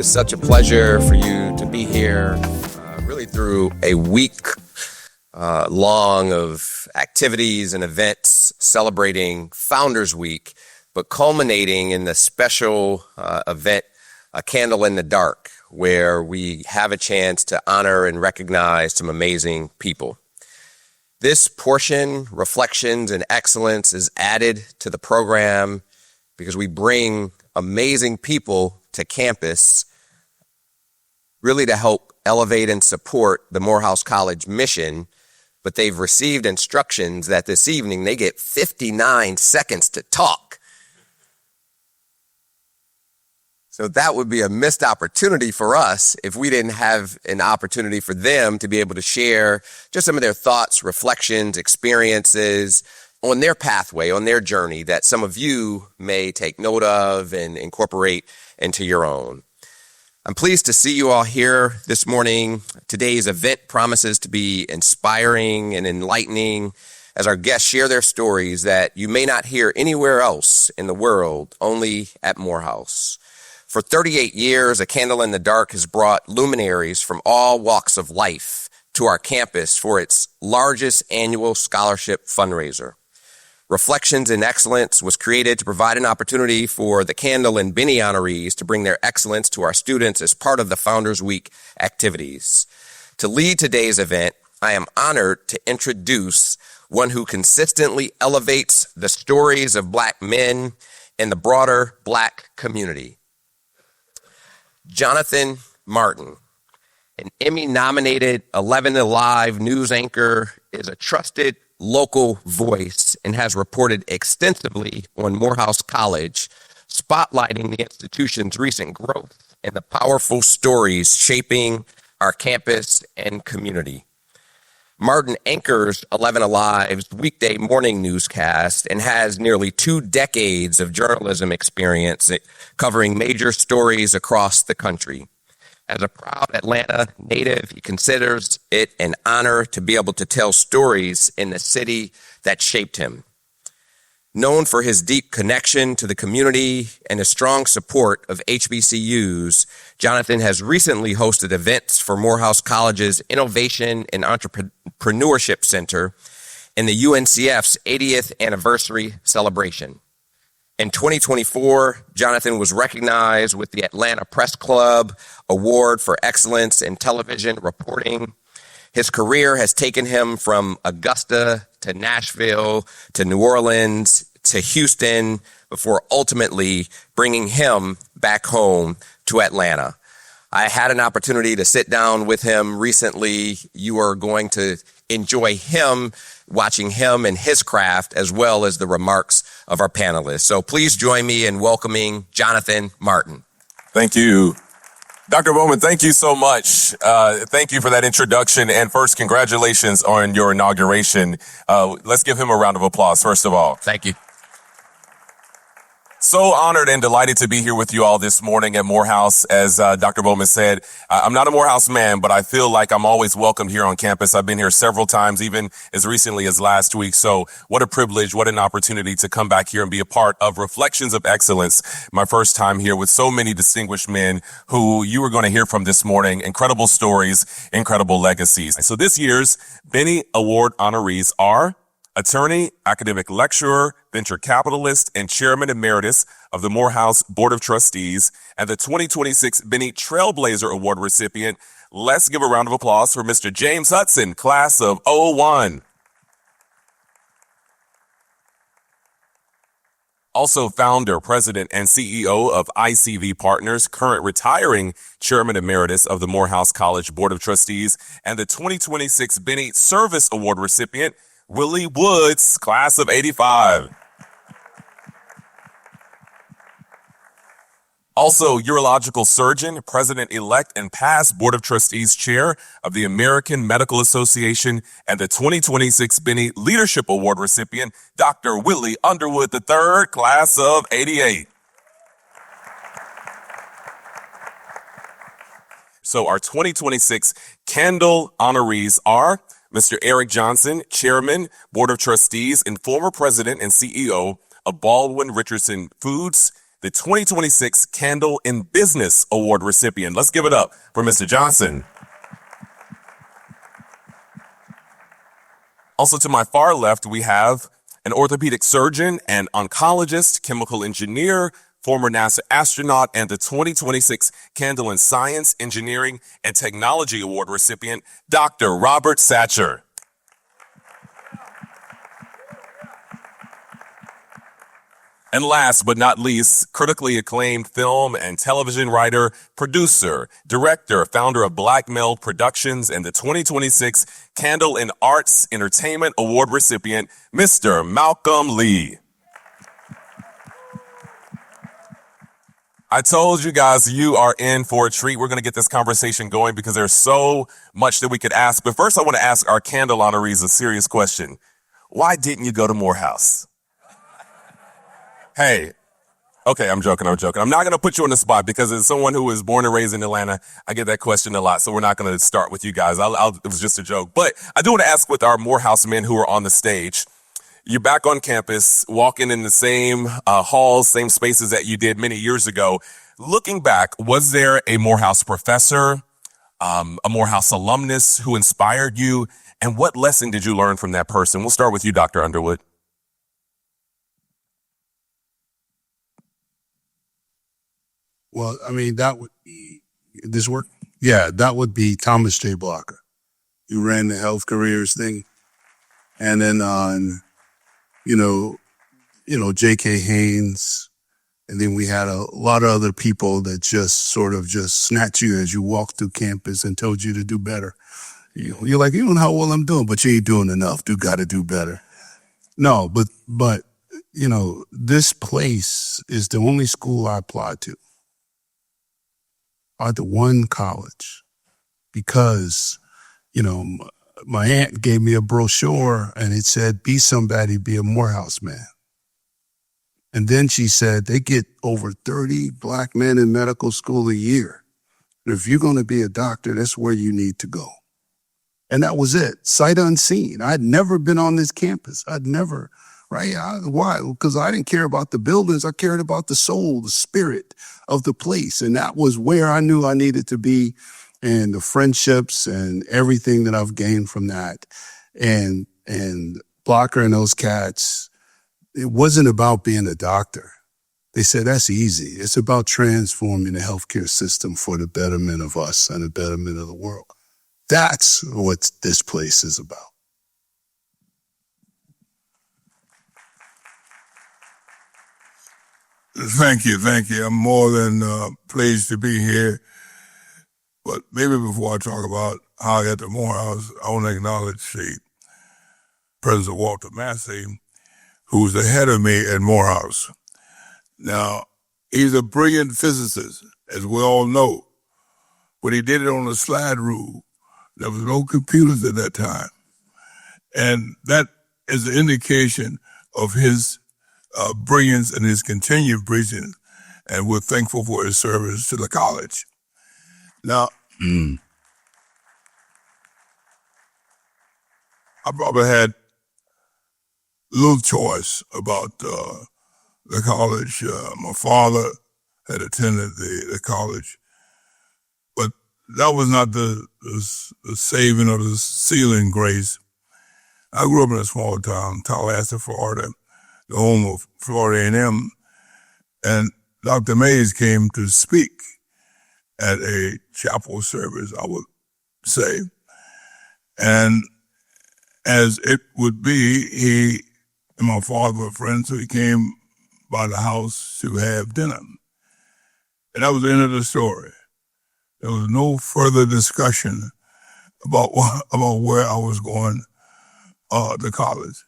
such a pleasure for you to be here, really through a week long of activities and events celebrating Founders Week, but culminating in the special event, A Candle in the Dark, where we have a chance to honor and recognize some amazing people. This portion, Reflections and Excellence, is added to the program because we bring amazing people to campus really to help elevate and support the Morehouse College mission, but they've received instructions that this evening they get 59 seconds to talk. So that would be a missed opportunity for us if we didn't have an opportunity for them to be able to share just some of their thoughts, reflections, experiences on their pathway, on their journey that some of you may take note of and incorporate into your own. I'm pleased to see you all here this morning. Today's event promises to be inspiring and enlightening as our guests share their stories that you may not hear anywhere else in the world, only at Morehouse. For 38 years, A Candle in the Dark has brought luminaries from all walks of life to our campus for its largest annual scholarship fundraiser. Reflections in Excellence was created to provide an opportunity for the Candle and Bennie honorees to bring their excellence to our students as part of the Founders Week activities. To lead today's event, I am honored to introduce one who consistently elevates the stories of Black men and the broader Black community. Jonathan Martin, an Emmy-nominated 11 Alive news anchor, is a trusted local voice and has reported extensively on Morehouse College, spotlighting the institution's recent growth and the powerful stories shaping our campus and community. Martin anchors 11 Alive's weekday morning newscast and has nearly 2 decades of journalism experience covering major stories across the country. As a proud Atlanta native, he considers it an honor to be able to tell stories in the city that shaped him. Known for his deep connection to the community and his strong support of HBCUs, Jonathan has recently hosted events for Morehouse College's Innovation and Entrepreneurship Center and the UNCF's 80th anniversary celebration. In 2024, Jonathan was recognized with the Atlanta Press Club Award for Excellence in Television Reporting. His career has taken him from Augusta to Nashville to New Orleans to Houston before ultimately bringing him back home to Atlanta. I had an opportunity to sit down with him recently. You are going to enjoy him, watching him and his craft, as well as the remarks of our panelists. So please join me in welcoming Jonathan Martin. Thank you. Dr. Bowman, thank you so much. Thank you for that introduction. And first, congratulations on your inauguration. Let's give him a round of applause, first of all. Thank you. So honored and delighted to be here with you all this morning at Morehouse. As Dr. Bowman said, I'm not a Morehouse man, but I feel like I'm always welcome here on campus. I've been here several times, even as recently as last week. So what a privilege, what an opportunity to come back here and be a part of Reflections of Excellence. My first time here with so many distinguished men who you are going to hear from this morning. Incredible stories, incredible legacies. So this year's Bennie Award honorees are attorney, academic lecturer, venture capitalist, and chairman emeritus of the Morehouse Board of Trustees, and the 2026 Bennie Trailblazer Award recipient. Let's give a round of applause for Mr. James Hudson, class of '01. Also founder, president, and CEO of ICV Partners, current retiring chairman emeritus of the Morehouse College Board of Trustees, and the 2026 Bennie Service Award recipient, Willie Woods, class of '85. Also, urological surgeon, president-elect and past Board of Trustees chair of the American Medical Association, and the 2026 Bennie Leadership Award recipient, Dr. Willie Underwood III, class of '88. So our 2026 Candle honorees are Mr. Eric Johnson, Chairman, Board of Trustees, and former President and CEO of Baldwin Richardson Foods, the 2026 Candle and Business Award recipient. Let's give it up for Mr. Johnson. Also to my far left, we have an orthopedic surgeon and oncologist, chemical engineer, former NASA astronaut, and the 2026 Candle and Science, Engineering, and Technology Award recipient, Dr. Robert Satcher. And last but not least, critically acclaimed film and television writer, producer, director, founder of Black Male Productions, and the 2026 Candle and Arts Entertainment Award recipient, Mr. Malcolm Lee. I told you guys you are in for a treat. We're going to get this conversation going because there's so much that we could ask. But first, I want to ask our Candle honorees a serious question. Why didn't you go to Morehouse? Hey, okay, I'm joking. I'm not going to put you on the spot because as someone who was born and raised in Atlanta, I get that question a lot. So we're not going to start with you guys. It was just a joke. But I do want to ask with our Morehouse men who are on the stage, you're back on campus, walking in the same halls, same spaces that you did many years ago. Looking back, was there a Morehouse professor, a Morehouse alumnus who inspired you? And what lesson did you learn from that person? We'll start with you, Dr. Underwood. Well, I mean, that would be this work. Yeah, that would be Thomas J. Blocker. He ran the health careers thing. And then on, J.K. Haynes. And then we had a lot of other people that just sort of just snatch you as you walk through campus and told you to do better. You're like, you don't know how well I'm doing, but you ain't doing enough. You got to do better. No, but this place is the only school I applied to. I had to one college because, my aunt gave me a brochure and it said, be somebody, be a Morehouse man. And then she said, they get over 30 Black men in medical school a year. And if you're going to be a doctor, that's where you need to go. And that was it, sight unseen. I'd never been on this campus. Right? Why? Because I didn't care about the buildings. I cared about the soul, the spirit of the place. And that was where I knew I needed to be, and the friendships and everything that I've gained from that. And Blocker and those cats, it wasn't about being a doctor. They said, that's easy. It's about transforming the healthcare system for the betterment of us and the betterment of the world. That's what this place is about. Thank you. I'm more than pleased to be here. But maybe before I talk about how I got to Morehouse, I want to acknowledge the President Walter Massey, who's ahead of me at Morehouse. Now, he's a brilliant physicist, as we all know, but he did it on a slide rule. There was no computers at that time. And that is an indication of his brilliance and his continued brilliance, and we're thankful for his service to the college. Now, I probably had little choice about the college. My father had attended the college, but that was not the saving or the sealing grace. I grew up in a small town, Tallahassee, Florida, the home of Florida A&M, and Dr. Mays came to speak at a chapel service, I would say. And as it would be, he and my father were friends, so he came by the house to have dinner. And that was the end of the story. There was no further discussion about where I was going to college.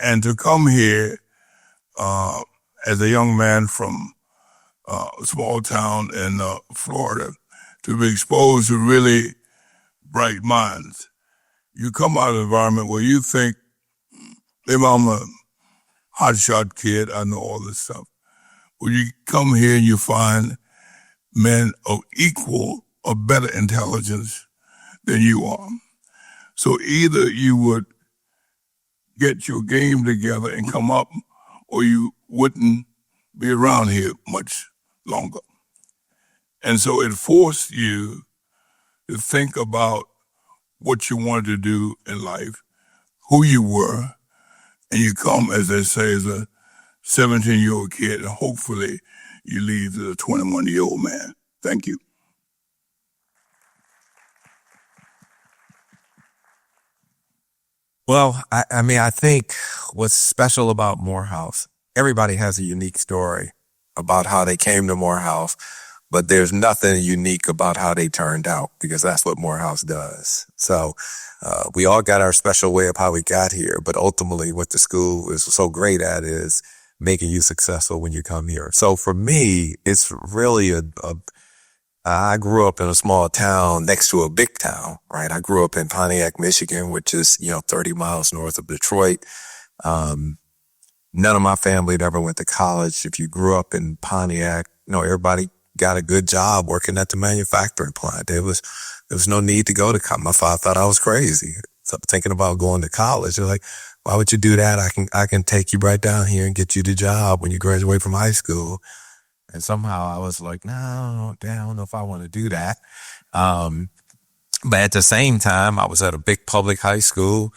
And to come here as a young man from a small town in Florida, to be exposed to really bright minds. You come out of an environment where you think, maybe I'm a hotshot kid, I know all this stuff. When you come here and you find men of equal or better intelligence than you are. So either you would get your game together and come up, or you wouldn't be around here much longer. And so it forced you to think about what you wanted to do in life, who you were, and you come, as they say, as a 17-year-old kid, and hopefully you leave as a 21-year-old man. Thank you. Well, I mean, I think what's special about Morehouse, everybody has a unique story about how they came to Morehouse, but there's nothing unique about how they turned out, because that's what Morehouse does. So we all got our special way of how we got here, but ultimately what the school is so great at is making you successful when you come here. So for me, it's really I grew up in a small town next to a big town, right? I grew up in Pontiac, Michigan, which is, 30 miles north of Detroit. None of my family had ever went to college. If you grew up in Pontiac, everybody got a good job working at the manufacturing plant. There was no need to go to college. My father thought I was crazy. So thinking about going to college, they're like, why would you do that? I can take you right down here and get you the job when you graduate from high school. And somehow I was like, no, I don't know if I want to do that. But at the same time, I was at a big public high school,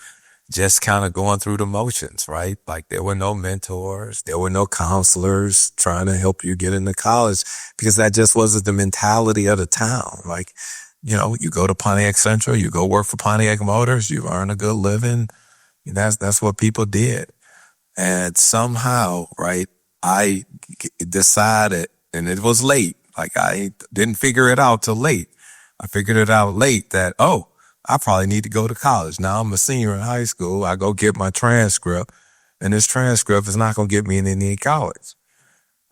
just kind of going through the motions, right? Like there were no mentors, there were no counselors trying to help you get into college, because that just wasn't the mentality of the town. Like, you go to Pontiac Central, you go work for Pontiac Motors, you earn a good living. That's what people did. And somehow, right, I decided, and it was late, like I didn't figure it out till late. I figured it out late that, I probably need to go to college. Now I'm a senior in high school. I go get my transcript, and this transcript is not going to get me in any college.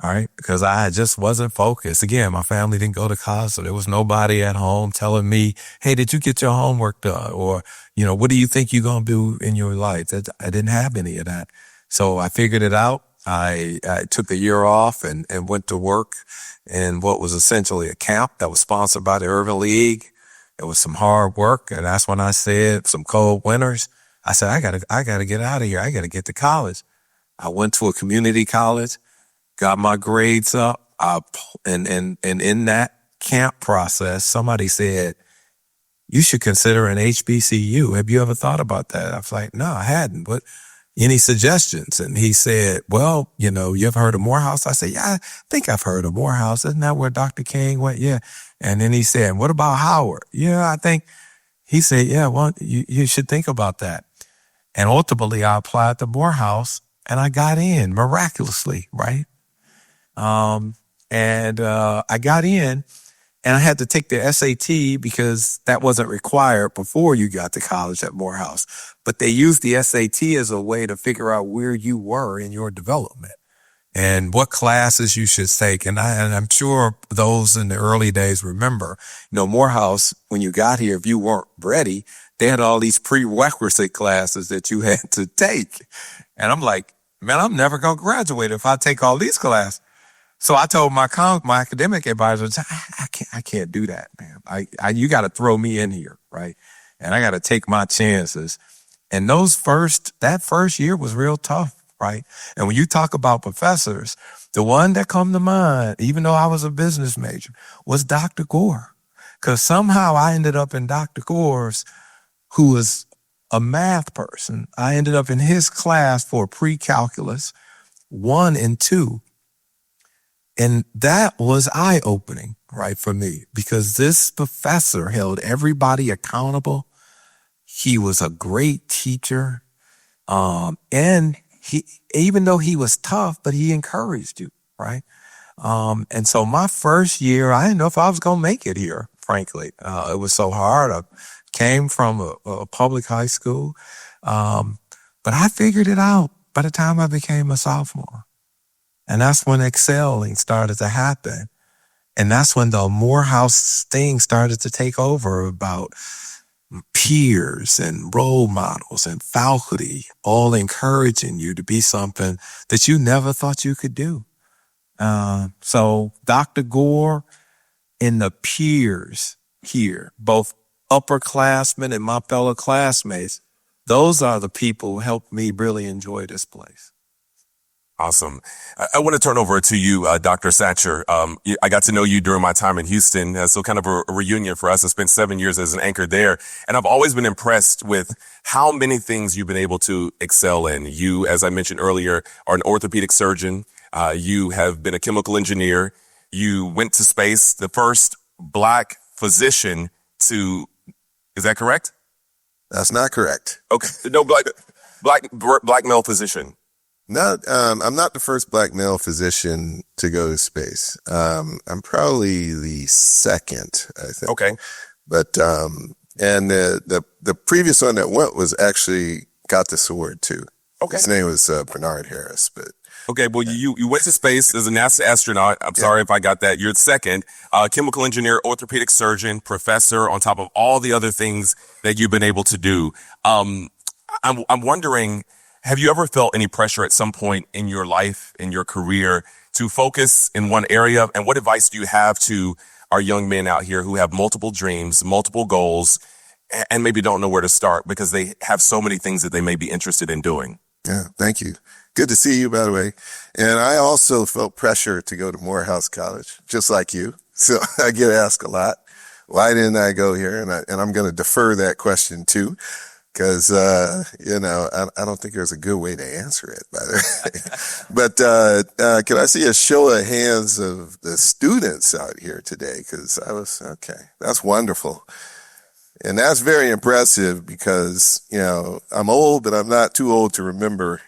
All right. Because I just wasn't focused. Again, my family didn't go to college, so there was nobody at home telling me, hey, did you get your homework done? Or, what do you think you're going to do in your life? I didn't have any of that. So I figured it out. I took a year off and went to work in what was essentially a camp that was sponsored by the Urban League. It was some hard work. And that's when I said, some cold winters, I said, I gotta get out of here. I gotta get to college. I went to a community college, got my grades up. And in that camp process, somebody said, you should consider an HBCU. Have you ever thought about that? I was like, no, I hadn't. But any suggestions? And he said, well, you ever heard of Morehouse? I said, yeah, I think I've heard of Morehouse. Isn't that where Dr. King went? Yeah. And then he said, what about Howard? Yeah, I think. He said, yeah, well, you should think about that. And ultimately, I applied to Morehouse, and I got in miraculously, right? I got in, and I had to take the SAT because that wasn't required before you got to college at Morehouse. But they used the SAT as a way to figure out where you were in your development and what classes you should take. And I'm sure those in the early days remember, Morehouse, when you got here, if you weren't ready, they had all these prerequisite classes that you had to take. And I'm like, man, I'm never going to graduate if I take all these classes. So I told my academic advisor, I can't do that, man. You got to throw me in here, right? And I got to take my chances. And that first year was real tough, right? And when you talk about professors, the one that come to mind, even though I was a business major, was Dr. Gore. Because somehow I ended up in Dr. Gore's, who was a math person. I ended up in his class for pre-calculus 1 and 2. And that was eye-opening, right, for me, because this professor held everybody accountable. He was a great teacher. And he, even though he was tough, but he encouraged you, right? And so my first year, I didn't know if I was going to make it here, frankly. It was so hard. I came from a public high school. But I figured it out by the time I became a sophomore. And that's when excelling started to happen. And that's when the Morehouse thing started to take over, about peers and role models and faculty all encouraging you to be something that you never thought you could do. So Dr. Gore and the peers here, both upperclassmen and my fellow classmates, those are the people who helped me really enjoy this place. Awesome. I want to turn over to you, Dr. Satcher. I got to know you during my time in Houston, so kind of a reunion for us. I spent 7 years as an anchor there, and I've always been impressed with how many things you've been able to excel in. You, as I mentioned earlier, are an orthopedic surgeon. You have been a chemical engineer. You went to space, the first Black physician to, is that correct? That's not correct. Okay, no, black male physician. I'm not the first Black male physician to go to space. I'm probably the second, I think. Okay. But and the previous one that went was actually got this award too. Okay. His name was Bernard Harris. But okay, well, you went to space as a NASA astronaut. I'm sorry if I got that. You're second. Chemical engineer, orthopedic surgeon, professor, on top of all the other things that you've been able to do. I'm wondering, have you ever felt any pressure at some point in your life, in your career, to focus in one area? And what advice do you have to our young men out here who have multiple dreams, multiple goals, and maybe don't know where to start because they have so many things that they may be interested in doing? yeah, thank you. Good to see you, by the way. And I also felt pressure to go to Morehouse College, just like you. So I get asked a lot, why didn't I go here? And I'm going to defer that question too. Because, I don't think there's a good way to answer it, by the way. But can I see a show of hands of the students out here today? Because that's wonderful. And that's very impressive because, I'm old, but I'm not too old to remember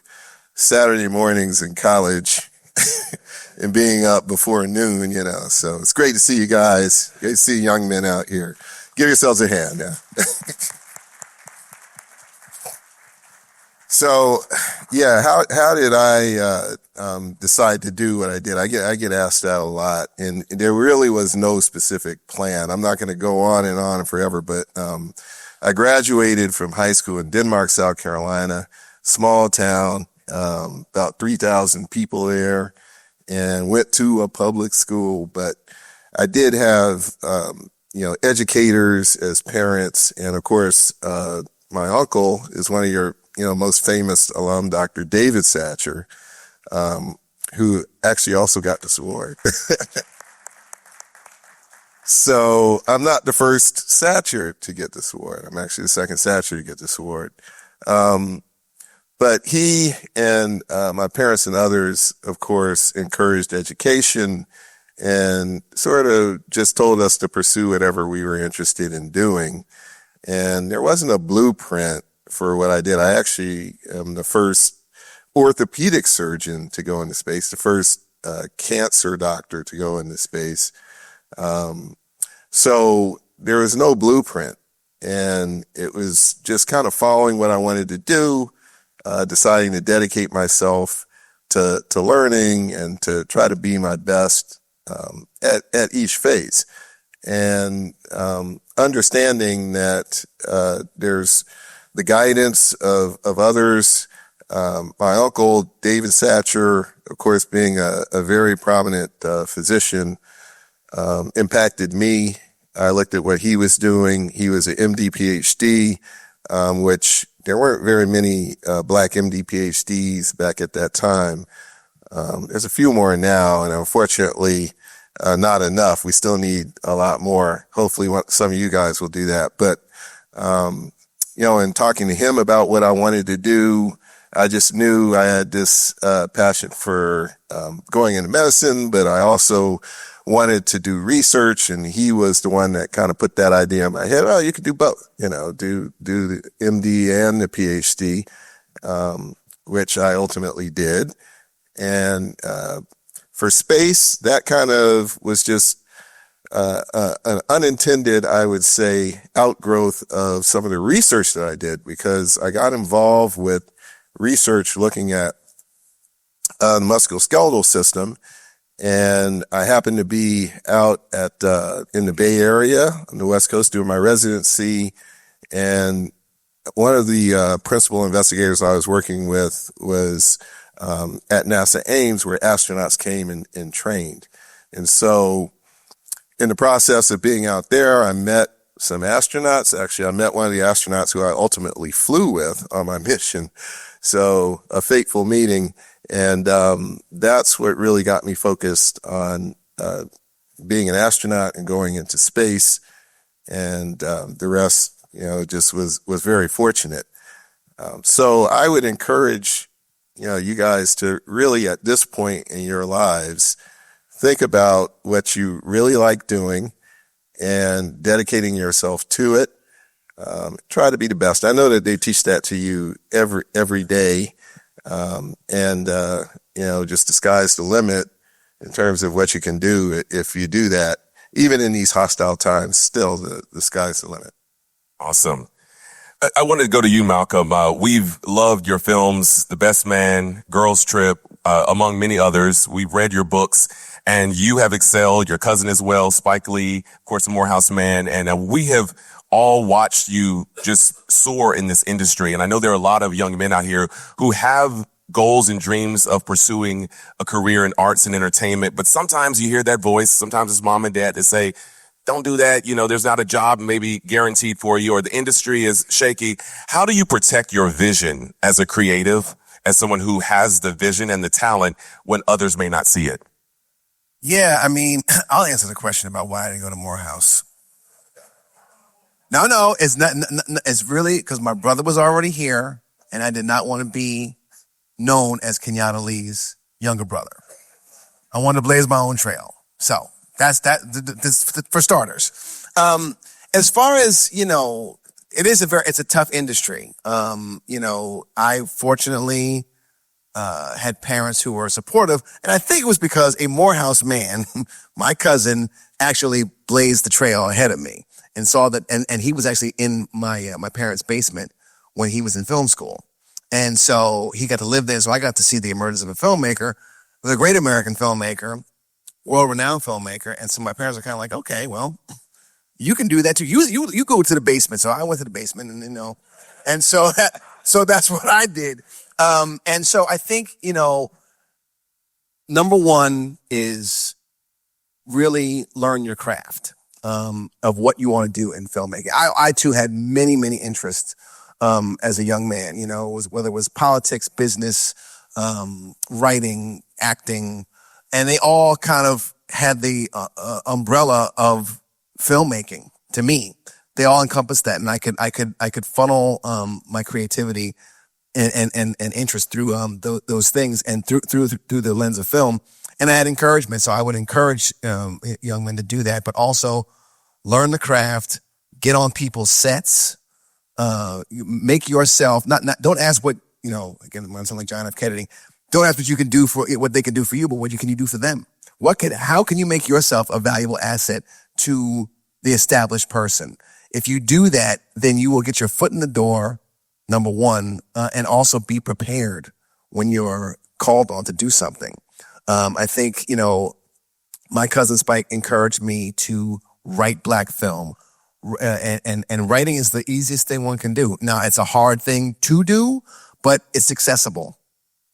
Saturday mornings in college and being up before noon, So it's great to see you guys. Great to see young men out here. Give yourselves a hand, yeah. So, how did I decide to do what I did? I get asked that a lot, and there really was no specific plan. I'm not going to go on and on forever, but I graduated from high school in Denmark, South Carolina, small town, about 3,000 people there, and went to a public school. But I did have, educators as parents, and of course, my uncle is one of your most famous alum, Dr. David Satcher, who actually also got this award. So I'm not the first Satcher to get this award. I'm actually the second Satcher to get this award. But he and my parents and others, of course, encouraged education and sort of just told us to pursue whatever we were interested in doing. And there wasn't a blueprint for what I did. I actually am the first orthopedic surgeon to go into space, the first cancer doctor to go into space. So there was no blueprint, and it was just kind of following what I wanted to do, deciding to dedicate myself to learning and to try to be my best at each phase. And understanding that there's the guidance of others. My uncle, David Satcher, of course, being a very prominent physician, impacted me. I looked at what he was doing. He was an MD PhD, which there weren't very many Black MD PhDs back at that time. There's a few more now, and unfortunately, not enough. We still need a lot more. Hopefully some of you guys will do that. But, and talking to him about what I wanted to do, I just knew I had this passion for going into medicine, but I also wanted to do research, and he was the one that kind of put that idea in my head. Oh, you could do both, do the MD and the PhD, which I ultimately did. And for space, that kind of was just an unintended, I would say, outgrowth of some of the research that I did, because I got involved with research looking at the musculoskeletal system. And I happened to be out in the Bay Area on the West Coast doing my residency. And one of the principal investigators I was working with was at NASA Ames, where astronauts came and trained. And so in the process of being out there, I met some astronauts. Actually, I met one of the astronauts who I ultimately flew with on my mission. So a fateful meeting. And that's what really got me focused on being an astronaut and going into space. And the rest, just was very fortunate. So I would encourage, you guys to really, at this point in your lives, think about what you really like doing and dedicating yourself to it. Try to be the best. I know that they teach that to you every day. Just the sky's the limit in terms of what you can do if you do that. Even in these hostile times, still the sky's the limit. Awesome. I wanted to go to you, Malcolm. We've loved your films, The Best Man, Girls Trip, among many others. We've read your books, and you have excelled. Your cousin as well, Spike Lee, of course, the Morehouse Man. And we have all watched you just soar in this industry. And I know there are a lot of young men out here who have goals and dreams of pursuing a career in arts and entertainment. But sometimes you hear that voice, sometimes it's mom and dad that say, don't do that. There's not a job maybe guaranteed for you, or the industry is shaky. How do you protect your vision as a creative, as someone who has the vision and the talent when others may not see it? Yeah, I mean, I'll answer the question about why I didn't go to Morehouse. No, it's not. It's really because my brother was already here, and I did not want to be known as Kenyatta Lee's younger brother. I wanted to blaze my own trail. So that's that. This for starters. As far as it's a tough industry. I fortunately had parents who were supportive, and I think it was because a Morehouse man, my cousin, actually blazed the trail ahead of me and saw that, and he was actually in my parents' basement when he was in film school. And so he got to live there. So I got to see the emergence of a filmmaker, a great American filmmaker, world-renowned filmmaker. And so my parents were kind of like, okay, well, you can do that too. You go to the basement. So I went to the basement, and so that's what I did. And so I think, number one is really learn your craft, of what you want to do in filmmaking. I too had many, many interests, as a young man, whether it was politics, business, writing, acting, and they all kind of had the umbrella of filmmaking to me. They all encompassed that, and I could funnel my creativity and interest through those things and through the lens of film. And I had encouragement, so I would encourage young men to do that, but also learn the craft, get on people's sets, make yourself don't ask what again, when I sound like John F. Kennedy, don't ask what you can do for what they can do for you, but what can you do for them? How can you make yourself a valuable asset to the established person? If you do that, then you will get your foot in the door, number one, and also be prepared when you're called on to do something. I think, my cousin Spike encouraged me to write Black film. And writing is the easiest thing one can do. Now, it's a hard thing to do, but it's accessible,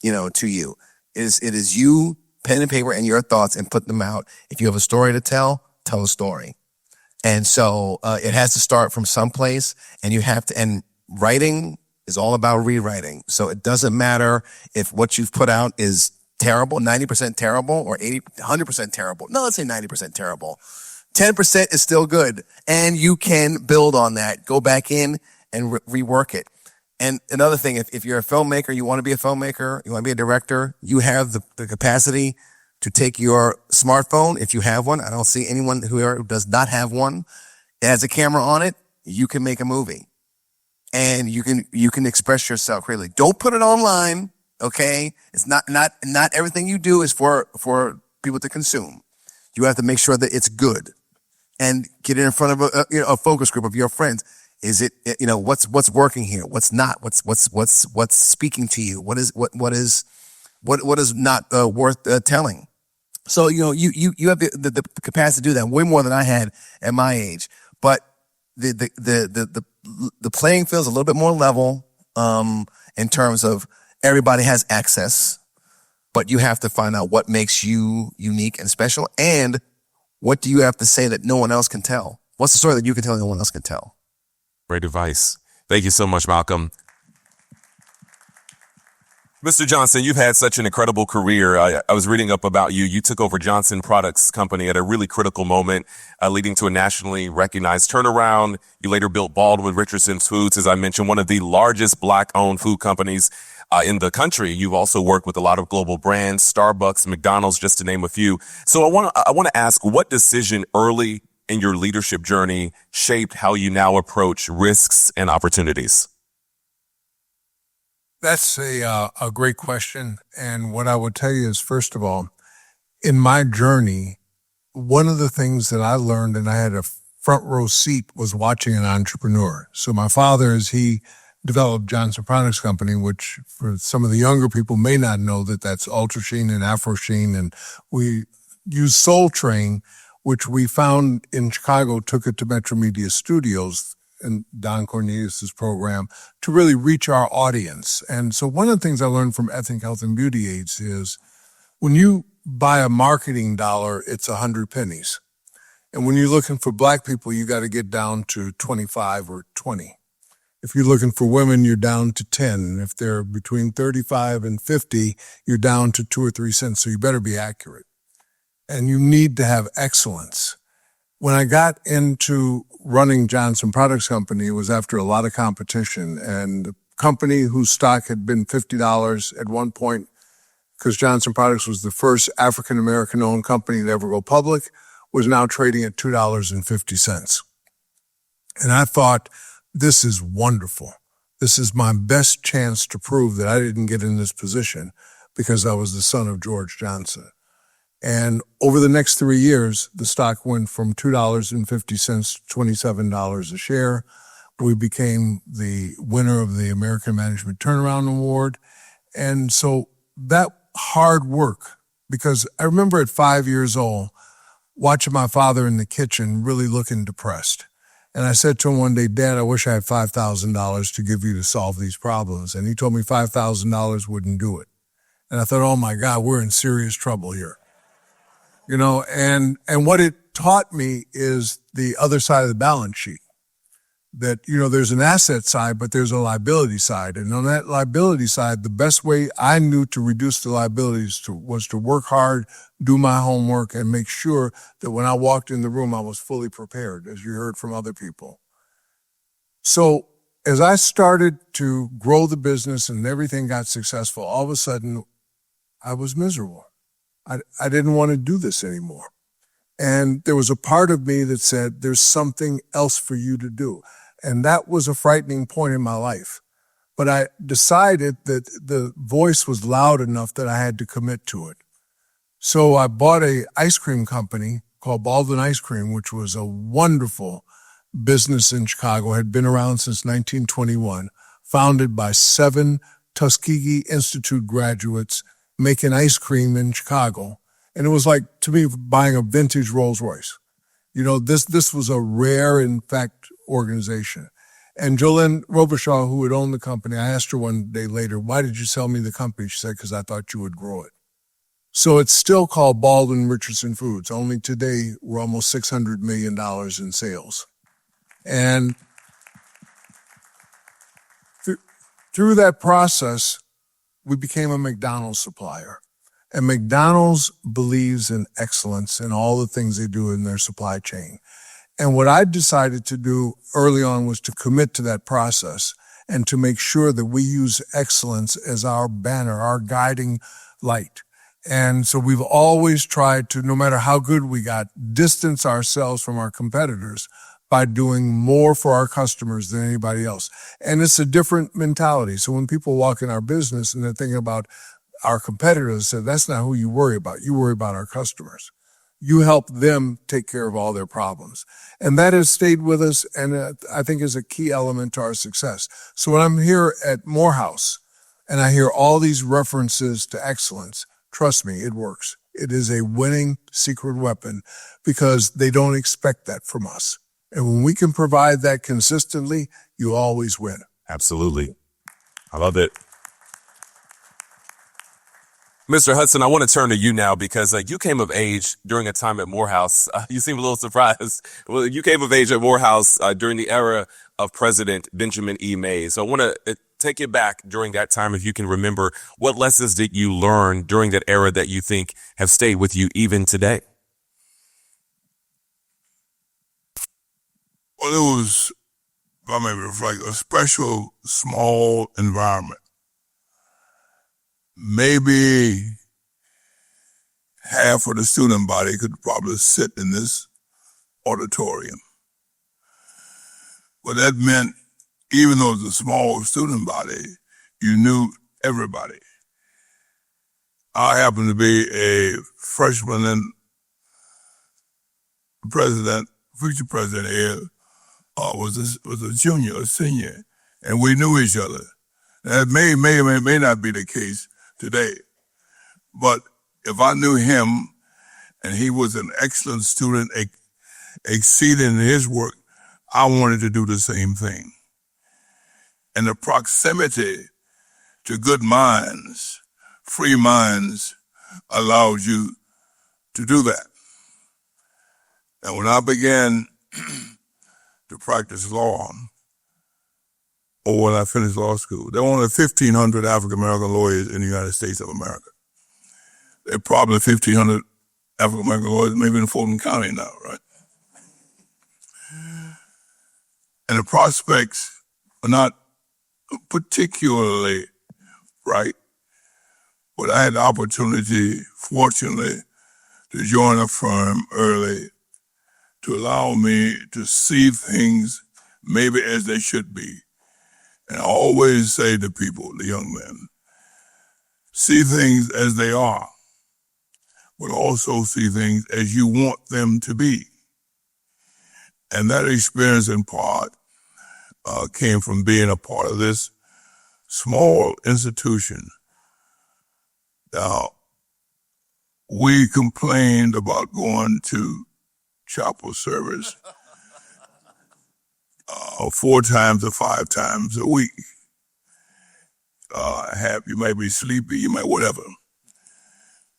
to you. It is you, pen and paper, and your thoughts, and put them out. If you have a story to tell a story. And so it has to start from someplace, and you have to, and writing is all about rewriting. So it doesn't matter if what you've put out is terrible, 90% terrible, or 100% terrible. No, let's say 90% terrible. 10% is still good, and you can build on that. Go back in and rework it. And another thing, if you're a filmmaker, you want to be a filmmaker, you want to be a director, you have the capacity to take your smartphone, if you have one. I don't see anyone who does not have one. It has a camera on it. You can make a movie, and you can express yourself freely. Don't put it online, okay? It's not everything you do is for people to consume. You have to make sure that it's good, and get it in front of a focus group of your friends. Is it, what's working here? What's not? What's speaking to you? What is not worth telling? So, you have the capacity to do that way more than I had at my age. But the playing field is a little bit more level, in terms of everybody has access, but you have to find out what makes you unique and special, and what do you have to say that no one else can tell? What's the story that you can tell and no one else can tell? Great advice. Thank you so much, Malcolm. Mr. Johnson, you've had such an incredible career. I was reading up about you. You took over Johnson Products Company at a really critical moment, leading to a nationally recognized turnaround. You later built Baldwin Richardson Foods, as I mentioned, one of the largest Black-owned food companies in the country. You've also worked with a lot of global brands, Starbucks, McDonald's, just to name a few. So I want to ask, what decision early in your leadership journey shaped how you now approach risks and opportunities? That's a great question. And what I would tell you is, first of all, in my journey, one of the things that I learned, and I had a front row seat, was watching an entrepreneur. So my father, as he developed Johnson Products Company, which for some of the younger people may not know, that's Ultra Sheen and Afro Sheen. And we used Soul Train, which we found in Chicago, took it to Metro Media Studios and Don Cornelius's program to really reach our audience. And so one of the things I learned from Ethnic Health and Beauty Aids is when you buy a marketing dollar, it's 100 pennies. And when you're looking for Black people, you got to get down to 25 or 20. If you're looking for women, you're down to 10. And if they're between 35 and 50, you're down to 2 or 3 cents. So you better be accurate. And you need to have excellence. When I got into running Johnson Products Company, it was after a lot of competition, and the company whose stock had been $50 at one point, because Johnson Products was the first African-American owned company to ever go public, was now trading at $2.50. And I thought, this is wonderful. This is my best chance to prove that I didn't get in this position because I was the son of George Johnson. And over the next 3 years, the stock went from $2.50 to $27 a share. We became the winner of the American Management Turnaround Award. And so that hard work, because I remember at 5 years old, watching my father in the kitchen really looking depressed. And I said to him one day, Dad, I wish I had $5,000 to give you to solve these problems. And he told me $5,000 wouldn't do it. And I thought, oh my God, we're in serious trouble here. You know, and what it taught me is the other side of the balance sheet. That, you know, there's an asset side, but there's a liability side. And on that liability side, the best way I knew to reduce the liabilities was to work hard, do my homework, and make sure that when I walked in the room, I was fully prepared, as you heard from other people. So as I started to grow the business and everything got successful, all of a sudden, I was miserable. I didn't want to do this anymore. And there was a part of me that said, there's something else for you to do. And that was a frightening point in my life. But I decided that the voice was loud enough that I had to commit to it. So I bought an ice cream company called Baldwin Ice Cream, which was a wonderful business in Chicago, had been around since 1921, founded by 7 Tuskegee Institute graduates making ice cream in Chicago. And it was like, to me, buying a vintage Rolls Royce. You know, this was a rare, in fact, organization. And Jolene Robichaud, who had owned the company, I asked her one day later, why did you sell me the company? She said, because I thought you would grow it. So it's still called Baldwin Richardson Foods. Only today, we're almost $600 million in sales. And through that process, we became a McDonald's supplier. And McDonald's believes in excellence in all the things they do in their supply chain. And what I decided to do early on was to commit to that process and to make sure that we use excellence as our banner, our guiding light. And so we've always tried to, no matter how good we got, distance ourselves from our competitors by doing more for our customers than anybody else. And it's a different mentality. So when people walk in our business and they're thinking about our competitors, say, that's not who you worry about. You worry about our customers. You help them take care of all their problems. And that has stayed with us, and I think is a key element to our success. So when I'm here at Morehouse and I hear all these references to excellence, trust me, it works. It is a winning secret weapon because they don't expect that from us. And when we can provide that consistently, you always win. Absolutely. I love it. Mr. Hudson, I want to turn to you now because you came of age during a time at Morehouse. You seem a little surprised. Well, you came of age at Morehouse during the era of President Benjamin E. Mays. So I want to take it back during that time, if you can remember, what lessons did you learn during that era that you think have stayed with you even today? Well, it was, if I may reflect, a special small environment. Maybe half of the student body could probably sit in this auditorium. But that meant, even though it was a small student body, you knew everybody. I happened to be a freshman and future president here was a junior, a senior, and we knew each other. That may not be the case today, but if I knew him and he was an excellent student, exceeding in his work, I wanted to do the same thing. And the proximity to good minds, free minds, allows you to do that. And when I began to practice law, or when I finished law school, there were only 1,500 African-American lawyers in the United States of America. There are probably 1,500 African-American lawyers, maybe in Fulton County now, right? And the prospects are not particularly bright, but I had the opportunity, fortunately, to join a firm early to allow me to see things maybe as they should be. And I always say to people, the young men, see things as they are, but also see things as you want them to be. And that experience in part came from being a part of this small institution. Now, we complained about going to chapel service 4 times or 5 times a week. You might be sleepy, you might whatever.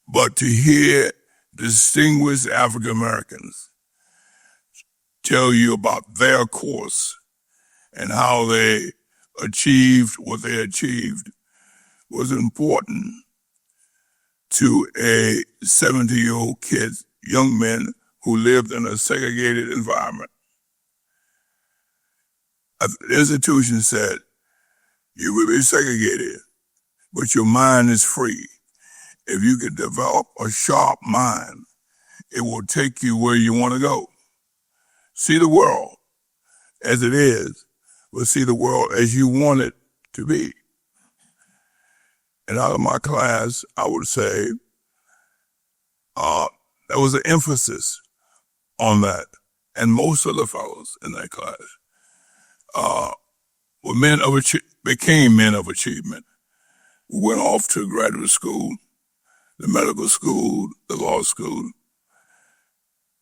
But to hear distinguished African Americans tell you about their course and how they achieved what they achieved was important to a 70-year-old kid, young men who lived in a segregated environment. The institution said, you will be segregated, but your mind is free. If you can develop a sharp mind, it will take you where you want to go. See the world as it is, but see the world as you want it to be. And out of my class, I would say there was an emphasis on that. And most of the fellows in that class became men of achievement. We went off to graduate school, the medical school, the law school.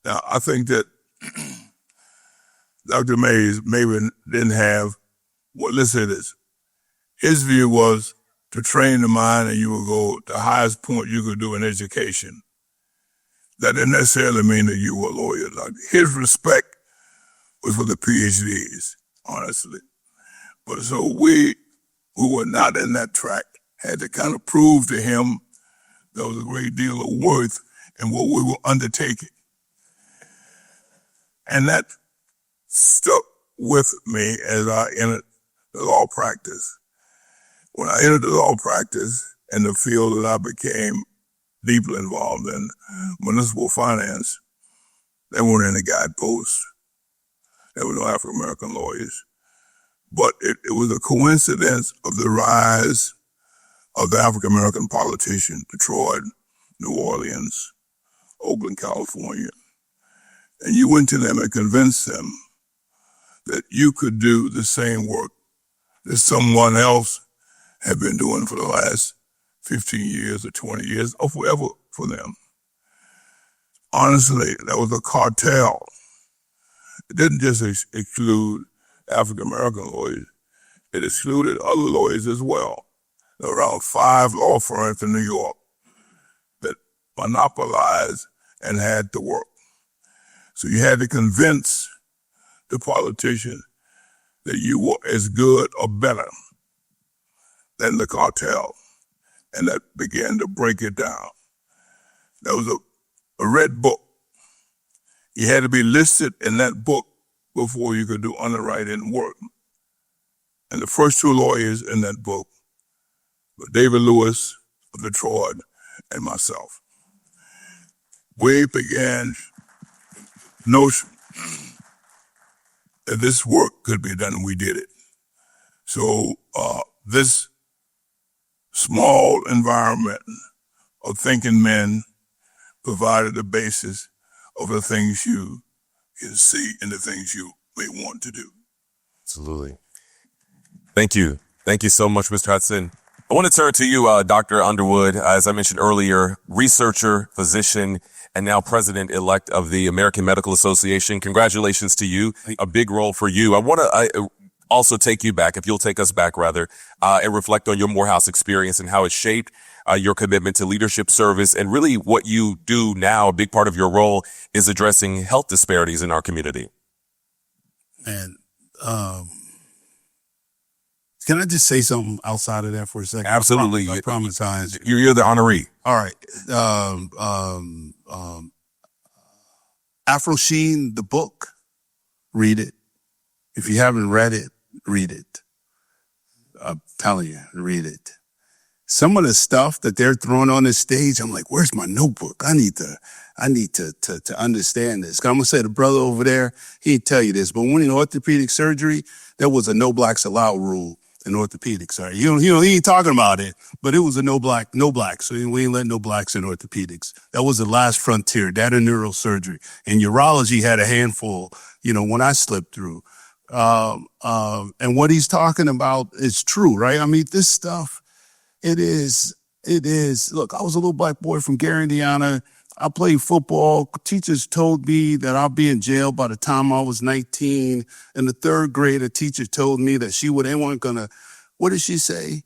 Now, I think that Dr. Mays maybe didn't have, well, let's say this. His view was to train the mind and you would go the highest point you could do in education. That didn't necessarily mean that you were a lawyer. Like, his respect was for the PhDs, honestly. But so we who were not in that track had to kind of prove to him there was a great deal of worth in what we were undertaking. And that stuck with me as I entered the law practice. When I entered the law practice and the field that I became deeply involved in, municipal finance, there weren't any guideposts. There were no African-American lawyers. But it was a coincidence of the rise of the African-American politician, Detroit, New Orleans, Oakland, California. And you went to them and convinced them that you could do the same work that someone else had been doing for the last 15 years or 20 years or forever for them. Honestly, that was a cartel. It didn't just exclude African-American lawyers. It excluded other lawyers as well. There were around 5 law firms in New York that monopolized and had to work. So you had to convince the politician that you were as good or better then the cartel, and that began to break it down. There was a red book. You had to be listed in that book before you could do underwriting work. And the first two lawyers in that book were David Lewis of Detroit and myself. We began the notion that this work could be done, and we did it. So this small environment of thinking men provided the basis of the things you can see and the things you may want to do. Absolutely. Thank you. Thank you so much, Mr. Hudson. I want to turn to you, Dr. Underwood. As I mentioned earlier, researcher, physician, and now president-elect of the American Medical Association. Congratulations to you. A big role for you. I want to also take you back, if you'll take us back rather, and reflect on your Morehouse experience and how it shaped your commitment to leadership service, and really what you do now. A big part of your role is addressing health disparities in our community. And can I just say something outside of that for a second? Absolutely. I promise I answer. You're the honoree. All right. Afro Sheen, the book, read it. If you haven't read it, read it. I'm telling you, read it. Some of the stuff that they're throwing on this stage, I'm like, where's my notebook? I need to understand this. 'Cause I'm gonna say the brother over there, he'd tell you this, but when in orthopedic surgery, there was a no blacks allowed rule in orthopedics. Sorry, he ain't talking about it, but it was a no blacks. So we ain't letting no blacks in orthopedics. That was the last frontier. That and neurosurgery. And urology had a handful, when I slipped through. And what he's talking about is true, right? I mean, this stuff, it is. Look, I was a little black boy from Gary, Indiana. I played football. Teachers told me that I'll be in jail by the time I was 19. In the third grade, a teacher told me that they weren't gonna, what did she say?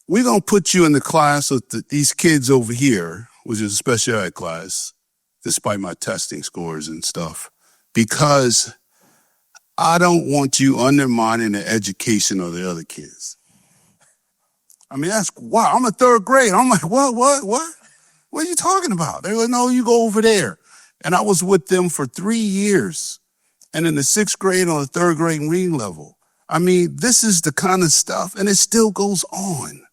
We're gonna put you in the class with these kids over here, which is a special ed class, despite my testing scores and stuff, because I don't want you undermining the education of the other kids. I mean, that's wow. I'm in third grade. I'm like, what? What are you talking about? They were like, no, you go over there. And I was with them for 3 years. And in the sixth grade on the third grade reading level. I mean, this is the kind of stuff, and it still goes on,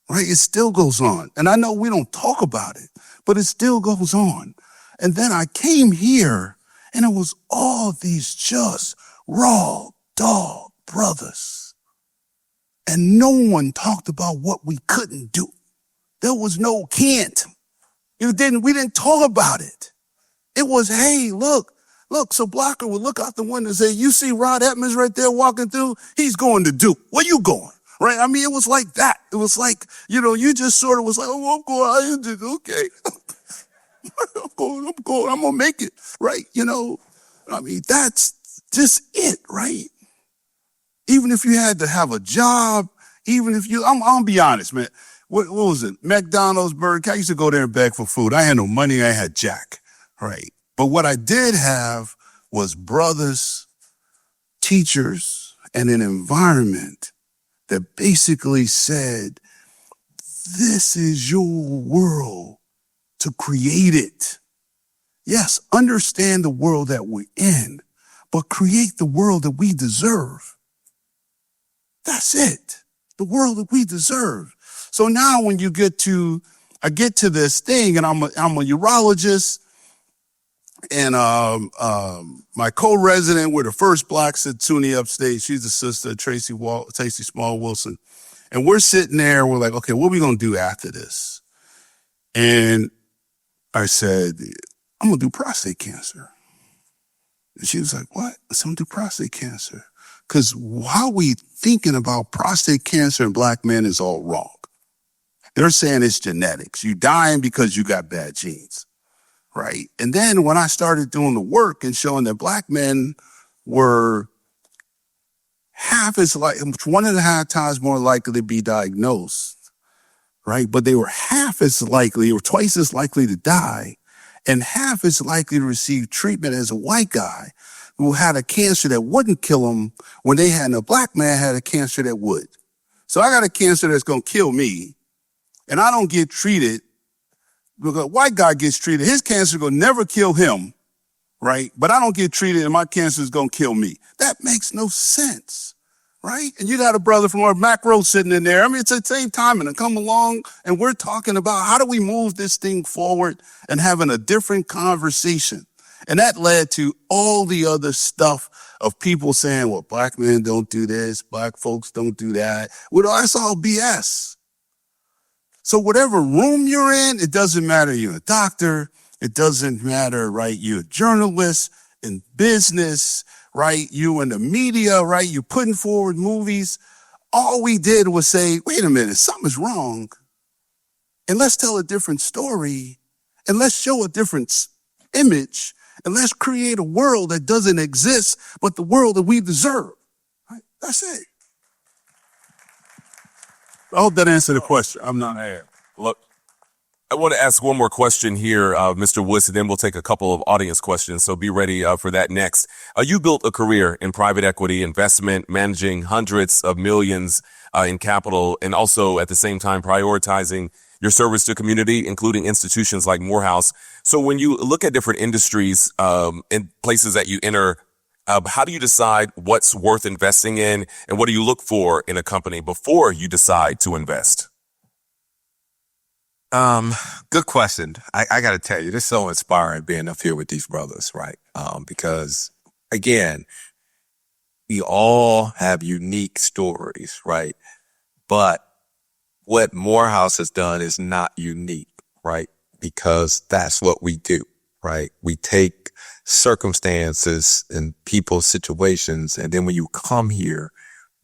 right? It still goes on. And I know we don't talk about it, but it still goes on. And then I came here, and it was all these just raw dog brothers. And no one talked about what we couldn't do. There was no can't. We didn't talk about it. It was, hey, look. So Blocker would look out the window and say, you see Rod Edmonds right there walking through? He's going to Duke. Where you going? Right? I mean, it was like that. It was like, you just sort of was like, oh, I'm going, okay. I'm going, I'm going to make it. Right? I mean, that's just it, right? Even if you had to have a job, I'm going to be honest, man. What was it? McDonald's, Burger King. I used to go there and beg for food. I had no money. I had jack, right? But what I did have was brothers, teachers, and an environment that basically said, this is your world to create it. Yes, understand the world that we're in, but create the world that we deserve. That's it. The world that we deserve. So now when I get to this thing, and I'm a urologist, and my co-resident, we're the first blacks at SUNY Upstate. She's the sister, Tracy Small Wilson. And we're sitting there, we're like, okay, what are we gonna do after this? And I said, I'm gonna do prostate cancer. And she was like, what? I said, I'm gonna do prostate cancer. Because how we thinking about prostate cancer in black men is all wrong. They're saying it's genetics. You dying because you got bad genes, right? And then when I started doing the work and showing that black men were 1.5 times more likely to be diagnosed, right? But they were half as likely or twice as likely to die and half as likely to receive treatment as a white guy who had a cancer that wouldn't kill him when a black man had a cancer that would. So I got a cancer that's going to kill me, and I don't get treated because white guy gets treated. His cancer going to never kill him, right? But I don't get treated, and my cancer is going to kill me. That makes no sense, right? And you got a brother from our macro sitting in there. I mean, it's at the same time, and come along, and we're talking about how do we move this thing forward and having a different conversation. And that led to all the other stuff of people saying, well, black men don't do this, black folks don't do that. Well, that's all BS. So whatever room you're in, it doesn't matter. You're a doctor. It doesn't matter, right? You're a journalist in business, right? You in the media, right? You're putting forward movies. All we did was say, wait a minute, something's wrong. And let's tell a different story. And let's show a different image. And let's create a world that doesn't exist, but the world that we deserve. Right? That's it. I hope that answered the question. I'm not. Look, I want to ask one more question here, Mr. Woods, and then we'll take a couple of audience questions. So be ready for that next. You built a career in private equity investment, managing hundreds of millions in capital, and also at the same time prioritizing your service to community, including institutions like Morehouse. So when you look at different industries and places that you enter, how do you decide what's worth investing in, and what do you look for in a company before you decide to invest? Good question. I got to tell you, this is so inspiring being up here with these brothers, right? Because again, we all have unique stories, right? But what Morehouse has done is not unique, right? Because that's what we do, right? We take circumstances and people's situations, and then when you come here,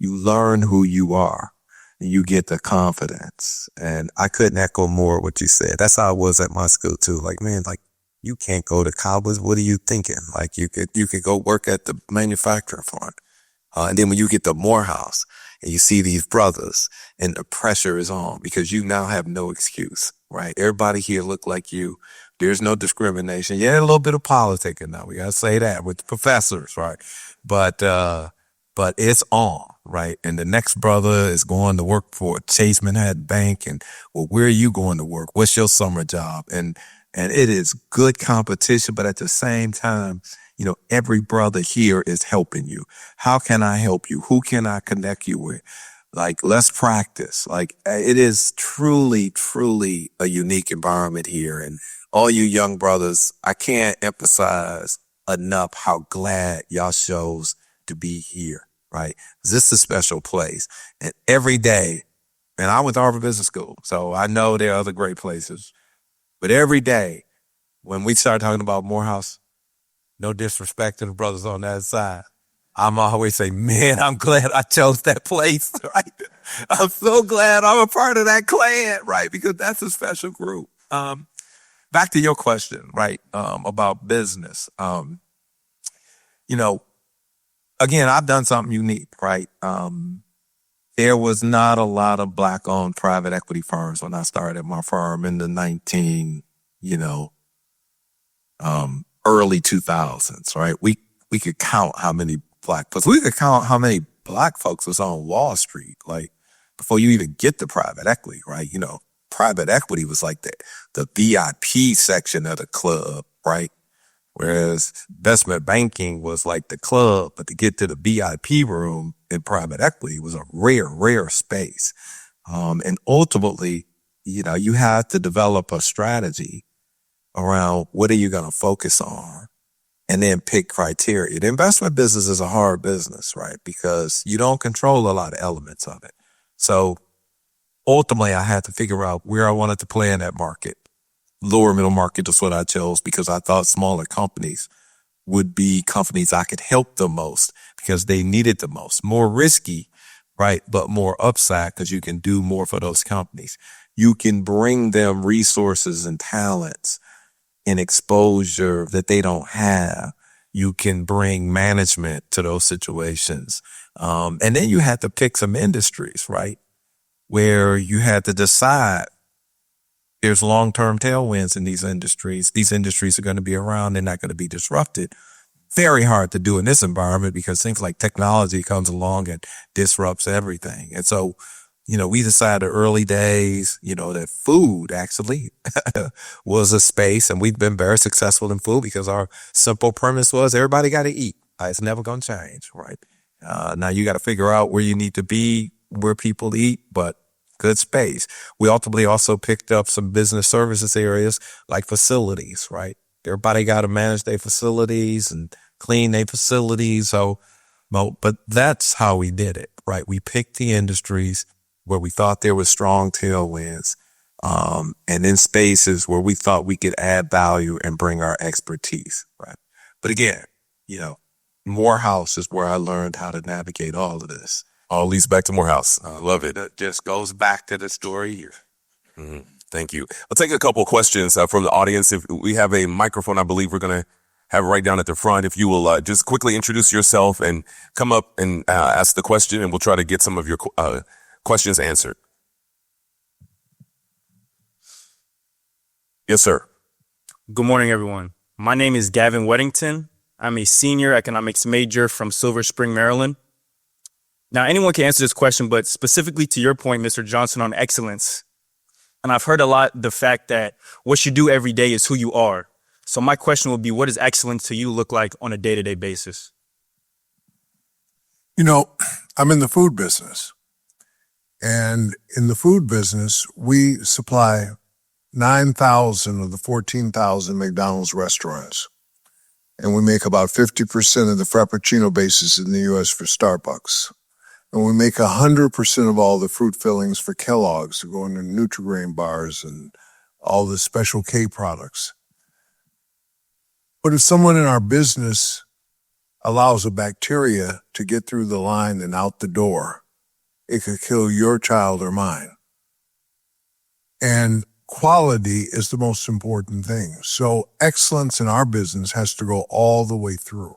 you learn who you are. And you get the confidence. And I couldn't echo more what you said. That's how I was at my school too. Like, man, like, you can't go to college. What are you thinking? Like, you could go work at the manufacturing plant. And then when you get to Morehouse and you see these brothers and the pressure is on because you now have no excuse, right? Everybody here look like you. There's no discrimination. Yeah, a little bit of politicking now. We got to say that with the professors, right? But it's on, right? And the next brother is going to work for Chase Manhattan Bank. And, well, where are you going to work? What's your summer job? And it is good competition, but at the same time, you know, every brother here is helping you. How can I help you? Who can I connect you with? Like, let's practice. Like, it is truly, truly a unique environment here. And all you young brothers, I can't emphasize enough how glad y'all chose to be here, right? This is a special place. And every day, and I went to Harvard Business School, so I know there are other great places, but every day when we start talking about Morehouse, no disrespect to the brothers on that side, I'm always say, man, I'm glad I chose that place, right? I'm so glad I'm a part of that clan, right? Because that's a special group. Back to your question, right? About business. You know, again, I've done something unique, right? There was not a lot of black-owned private equity firms when I started my firm in the early 2000s, right? We could count how many black folks. We could count how many black folks was on Wall Street, like, before you even get to private equity, right? You know, private equity was like the VIP section of the club, right? Whereas investment banking was like the club, but to get to the VIP room in private equity was a rare space. And ultimately, you know, you had to develop a strategy around what are you going to focus on and then pick criteria. The investment business is a hard business, right? Because you don't control a lot of elements of it. So ultimately, I had to figure out where I wanted to play in that market. Lower middle market is what I chose because I thought smaller companies would be companies I could help the most because they needed the most. More risky, right? But more upside because you can do more for those companies. You can bring them resources and talents and exposure that they don't have. You can bring management to those situations. And then you had to pick some industries, right? Where you had to decide there's long-term tailwinds in these industries. These industries are going to be around. They're not going to be disrupted. Very hard to do in this environment because things like technology comes along and disrupts everything. And so we decided early days, that food actually was a space, and we've been very successful in food because our simple premise was everybody got to eat. It's never going to change, right? Now you got to figure out where you need to be, where people eat, but good space. We ultimately also picked up some business services areas like facilities, right? Everybody got to manage their facilities and clean their facilities. So, but that's how we did it, right? We picked the industries where we thought there was strong tailwinds, and in spaces where we thought we could add value and bring our expertise, right? But again, Morehouse is where I learned how to navigate all of this. All leads back to Morehouse. I love it. It just goes back to the story here. Mhm. Thank you. I'll take a couple of questions from the audience. If we have a microphone, I believe we're going to have it right down at the front. If you will just quickly introduce yourself and come up and ask the question, and we'll try to get some of your questions answered. Yes, sir. Good morning, everyone. My name is Gavin Weddington. I'm a senior economics major from Silver Spring, Maryland. Now, anyone can answer this question, but specifically to your point, Mr. Johnson, on excellence. And I've heard a lot the fact that what you do every day is who you are. So my question would be, what does excellence to you look like on a day-to-day basis? I'm in the food business. And in the food business, we supply 9,000 of the 14,000 McDonald's restaurants. And we make about 50% of the Frappuccino bases in the U.S. for Starbucks. And we make 100% of all the fruit fillings for Kellogg's to go into Nutri-Grain bars and all the Special K products. But if someone in our business allows a bacteria to get through the line and out the door, it could kill your child or mine. And quality is the most important thing. So excellence in our business has to go all the way through.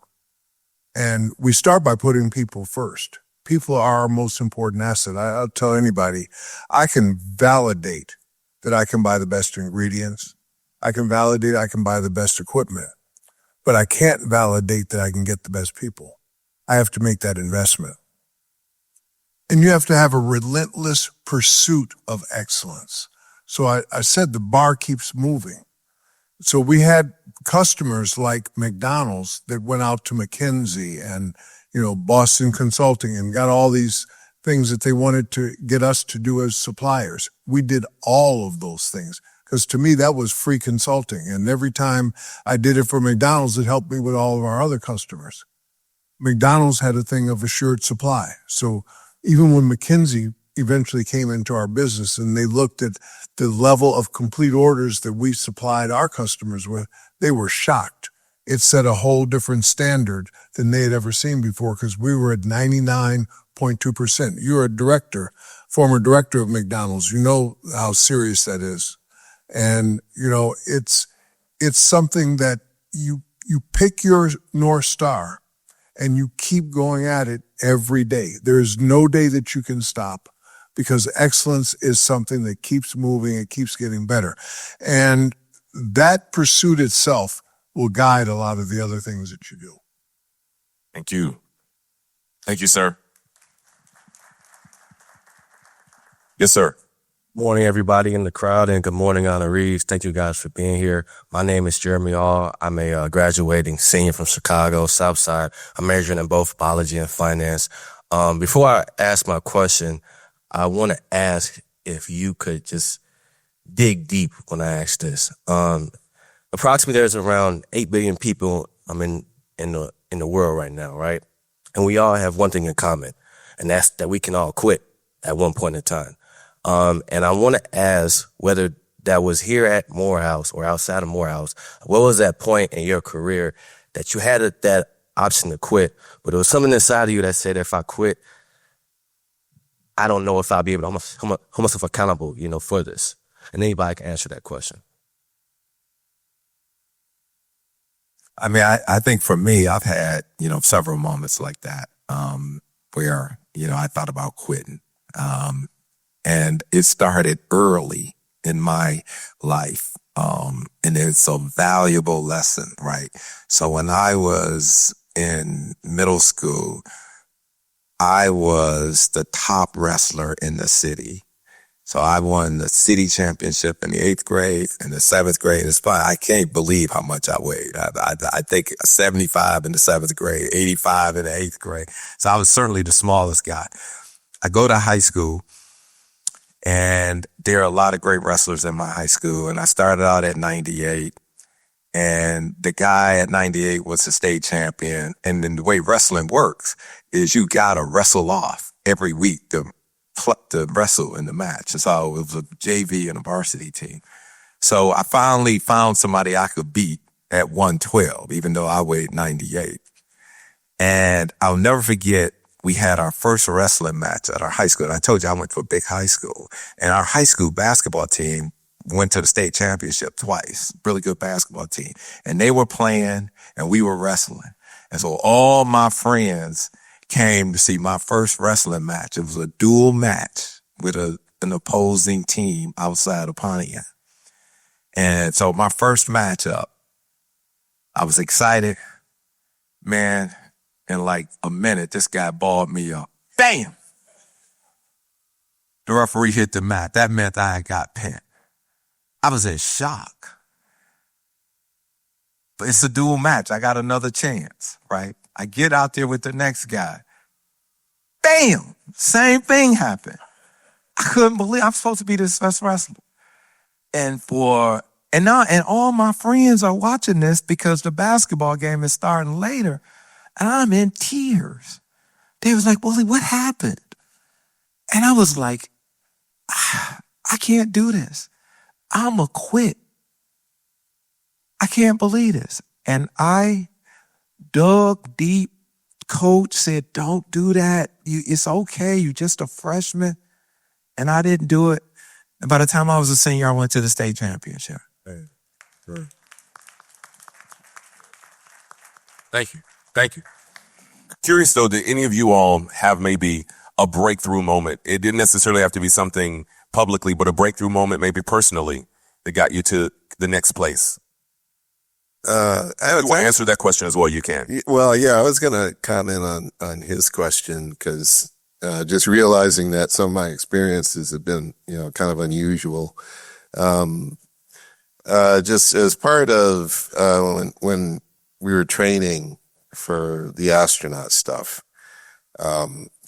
And we start by putting people first. People are our most important asset. I'll tell anybody, I can validate that I can buy the best ingredients. I can validate I can buy the best equipment. But I can't validate that I can get the best people. I have to make that investment. And you have to have a relentless pursuit of excellence. So I said the bar keeps moving. So we had customers like McDonald's that went out to McKinsey and Boston Consulting and got all these things that they wanted to get us to do as suppliers. We did all of those things because to me that was free consulting. And every time I did it for McDonald's, it helped me with all of our other customers. McDonald's had a thing of assured supply. So even when McKinsey eventually came into our business and they looked at the level of complete orders that we supplied our customers with, they were shocked. It set a whole different standard than they had ever seen before because we were at 99.2%. You're a director, former director of McDonald's. You know how serious that is. And, it's something that you pick your North Star and you keep going at it every day. There's no day that you can stop because excellence is something that keeps moving. It keeps getting better. And that pursuit itself will guide a lot of the other things that you do. Thank you. Thank you, sir. Yes, sir. Morning, everybody in the crowd, and good morning, honorees. Thank you guys for being here. My name is Jeremy All. I'm a graduating senior from Chicago, Southside. I'm majoring in both biology and finance. Before I ask my question, I want to ask if you could just dig deep when I ask this. Approximately, there's around 8 billion people in the world right now, right? And we all have one thing in common, and that's that we can all quit at one point in time. And I want to ask whether that was here at Morehouse or outside of Morehouse. What was that point in your career that you had that option to quit, but there was something inside of you that said, if I quit, I don't know if I'll be able to hold myself accountable, for this. And anybody can answer that question. I mean, I think for me, I've had, several moments like that, where, I thought about quitting. And it started early in my life. And it's a valuable lesson, right? So when I was in middle school, I was the top wrestler in the city. So I won the city championship in the 8th grade and the 7th grade. It's fine. I can't believe how much I weighed. I think 75 in the 7th grade, 85 in the 8th grade. So I was certainly the smallest guy. I go to high school, and there are a lot of great wrestlers in my high school. And I started out at 98. And the guy at 98 was the state champion. And then the way wrestling works is you got to wrestle off every week to wrestle in the match. So it was a JV and a varsity team. So I finally found somebody I could beat at 112, even though I weighed 98. And I'll never forget, we had our first wrestling match at our high school. And I told you I went to a big high school. And our high school basketball team went to the state championship twice. Really good basketball team. And they were playing and we were wrestling. And so all my friends came to see my first wrestling match. It was a dual match with an opposing team outside of Pontiac. And so my first matchup, I was excited. Man, in like a minute, this guy balled me up. Bam! The referee hit the mat. That meant I had got pinned. I was in shock. But it's a dual match. I got another chance, right? I get out there with the next guy. Bam! Same thing happened. I couldn't believe I'm supposed to be this best wrestler. And all my friends are watching this because the basketball game is starting later. And I'm in tears. They was like, Willie, what happened? And I was like, I can't do this. I'ma quit. I can't believe this. And I dug deep. Coach said, don't do that. It's okay. You're just a freshman. And I didn't do it. And by the time I was a senior, I went to the state championship. Thank you. Thank you. Curious though, did any of you all have maybe a breakthrough moment? It didn't necessarily have to be something publicly, but a breakthrough moment maybe personally that got you to the next place? I would answer that question as well. You can. Well, yeah, I was going to comment on his question because just realizing that some of my experiences have been, kind of unusual. Just as part of when we were training for the astronaut stuff,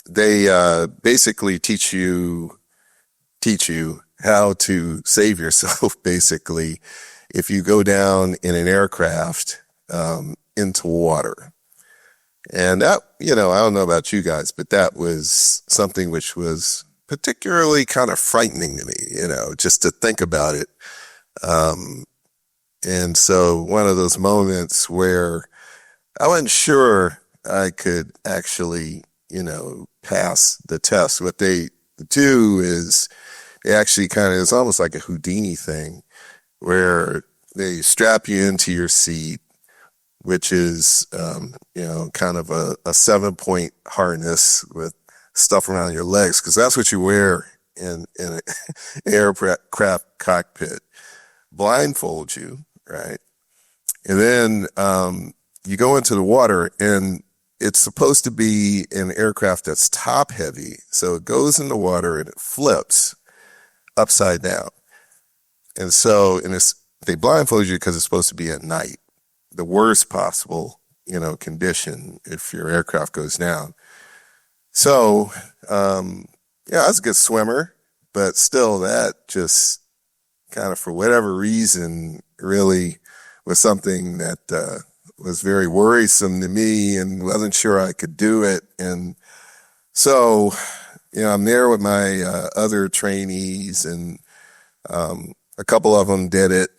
they basically teach you how to save yourself, basically, if you go down in an aircraft into water. And that, I don't know about you guys, but that was something which was particularly kind of frightening to me, just to think about it. And so one of those moments where I wasn't sure I could actually, pass the test. What they do is they actually it's almost like a Houdini thing where they strap you into your seat, which is, kind of a 7-point harness with stuff around your legs, because that's what you wear in an aircraft cockpit. Blindfold you, right? And then you go into the water, and it's supposed to be an aircraft that's top heavy. So it goes in the water and it flips upside down. And so they blindfold you because it's supposed to be at night, the worst possible, condition if your aircraft goes down. So, I was a good swimmer, but still that just kind of, for whatever reason, really was something that was very worrisome to me and wasn't sure I could do it. And so, I'm there with my other trainees, and a couple of them did it.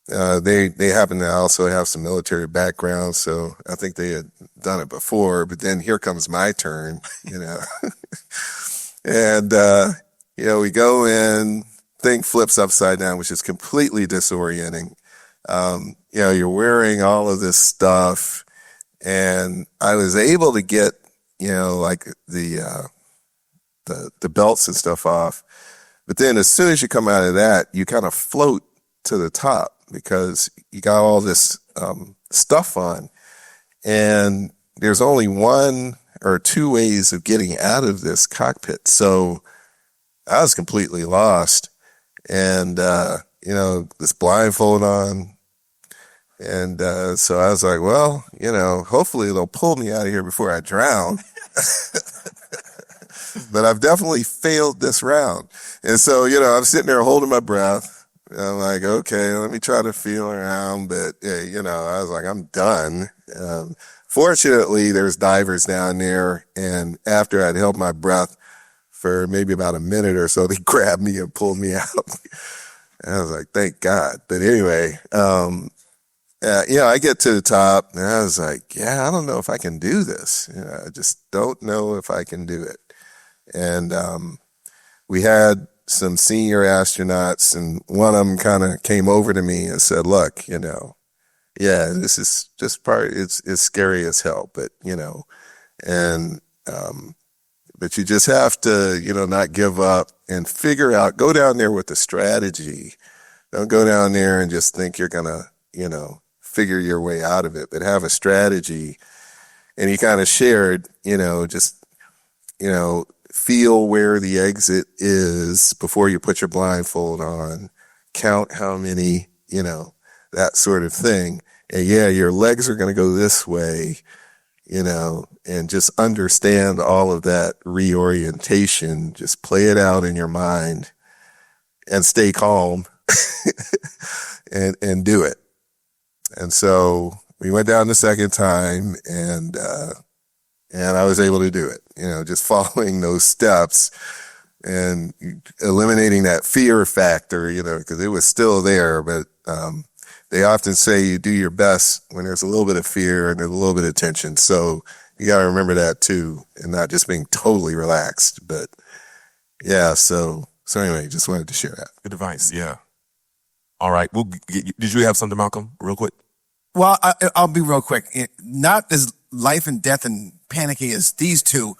They happen to also have some military background, so I think they had done it before. But then here comes my turn, and we go in, thing flips upside down, which is completely disorienting. You're wearing all of this stuff, and I was able to get, like the belts and stuff off. But then as soon as you come out of that, you kind of float to the top because you got all this stuff on. And there's only one or two ways of getting out of this cockpit. So I was completely lost. And, this blindfold on. And so I was like, well, hopefully they'll pull me out of here before I drown. But I've definitely failed this round. And so, I'm sitting there holding my breath. I'm like, okay, let me try to feel around. But, I was like, I'm done. Fortunately, there's divers down there. And after I'd held my breath for maybe about a minute or so, they grabbed me and pulled me out. And I was like, thank God. But anyway, I get to the top and I was like, I don't know if I can do this. I just don't know if I can do it. And we had some senior astronauts, and one of them kind of came over to me and said, look, this is just it's scary as hell, but, but you just have to, not give up and figure out, go down there with a strategy. Don't go down there and just think you're going to, figure your way out of it, but have a strategy. And he kind of shared, feel where the exit is before you put your blindfold on, count how many, that sort of thing. And your legs are going to go this way, and just understand all of that reorientation. Just play it out in your mind and stay calm and do it. And so we went down the second time, and I was able to do it, just following those steps and eliminating that fear factor, because it was still there. But they often say you do your best when there's a little bit of fear and there's a little bit of tension. So you got to remember that too, and not just being totally relaxed. But so anyway, just wanted to share that. Good advice. Yeah. All right. Did you have something, Malcolm, real quick? Well, I'll be real quick. Not as life and death and panicky as these two,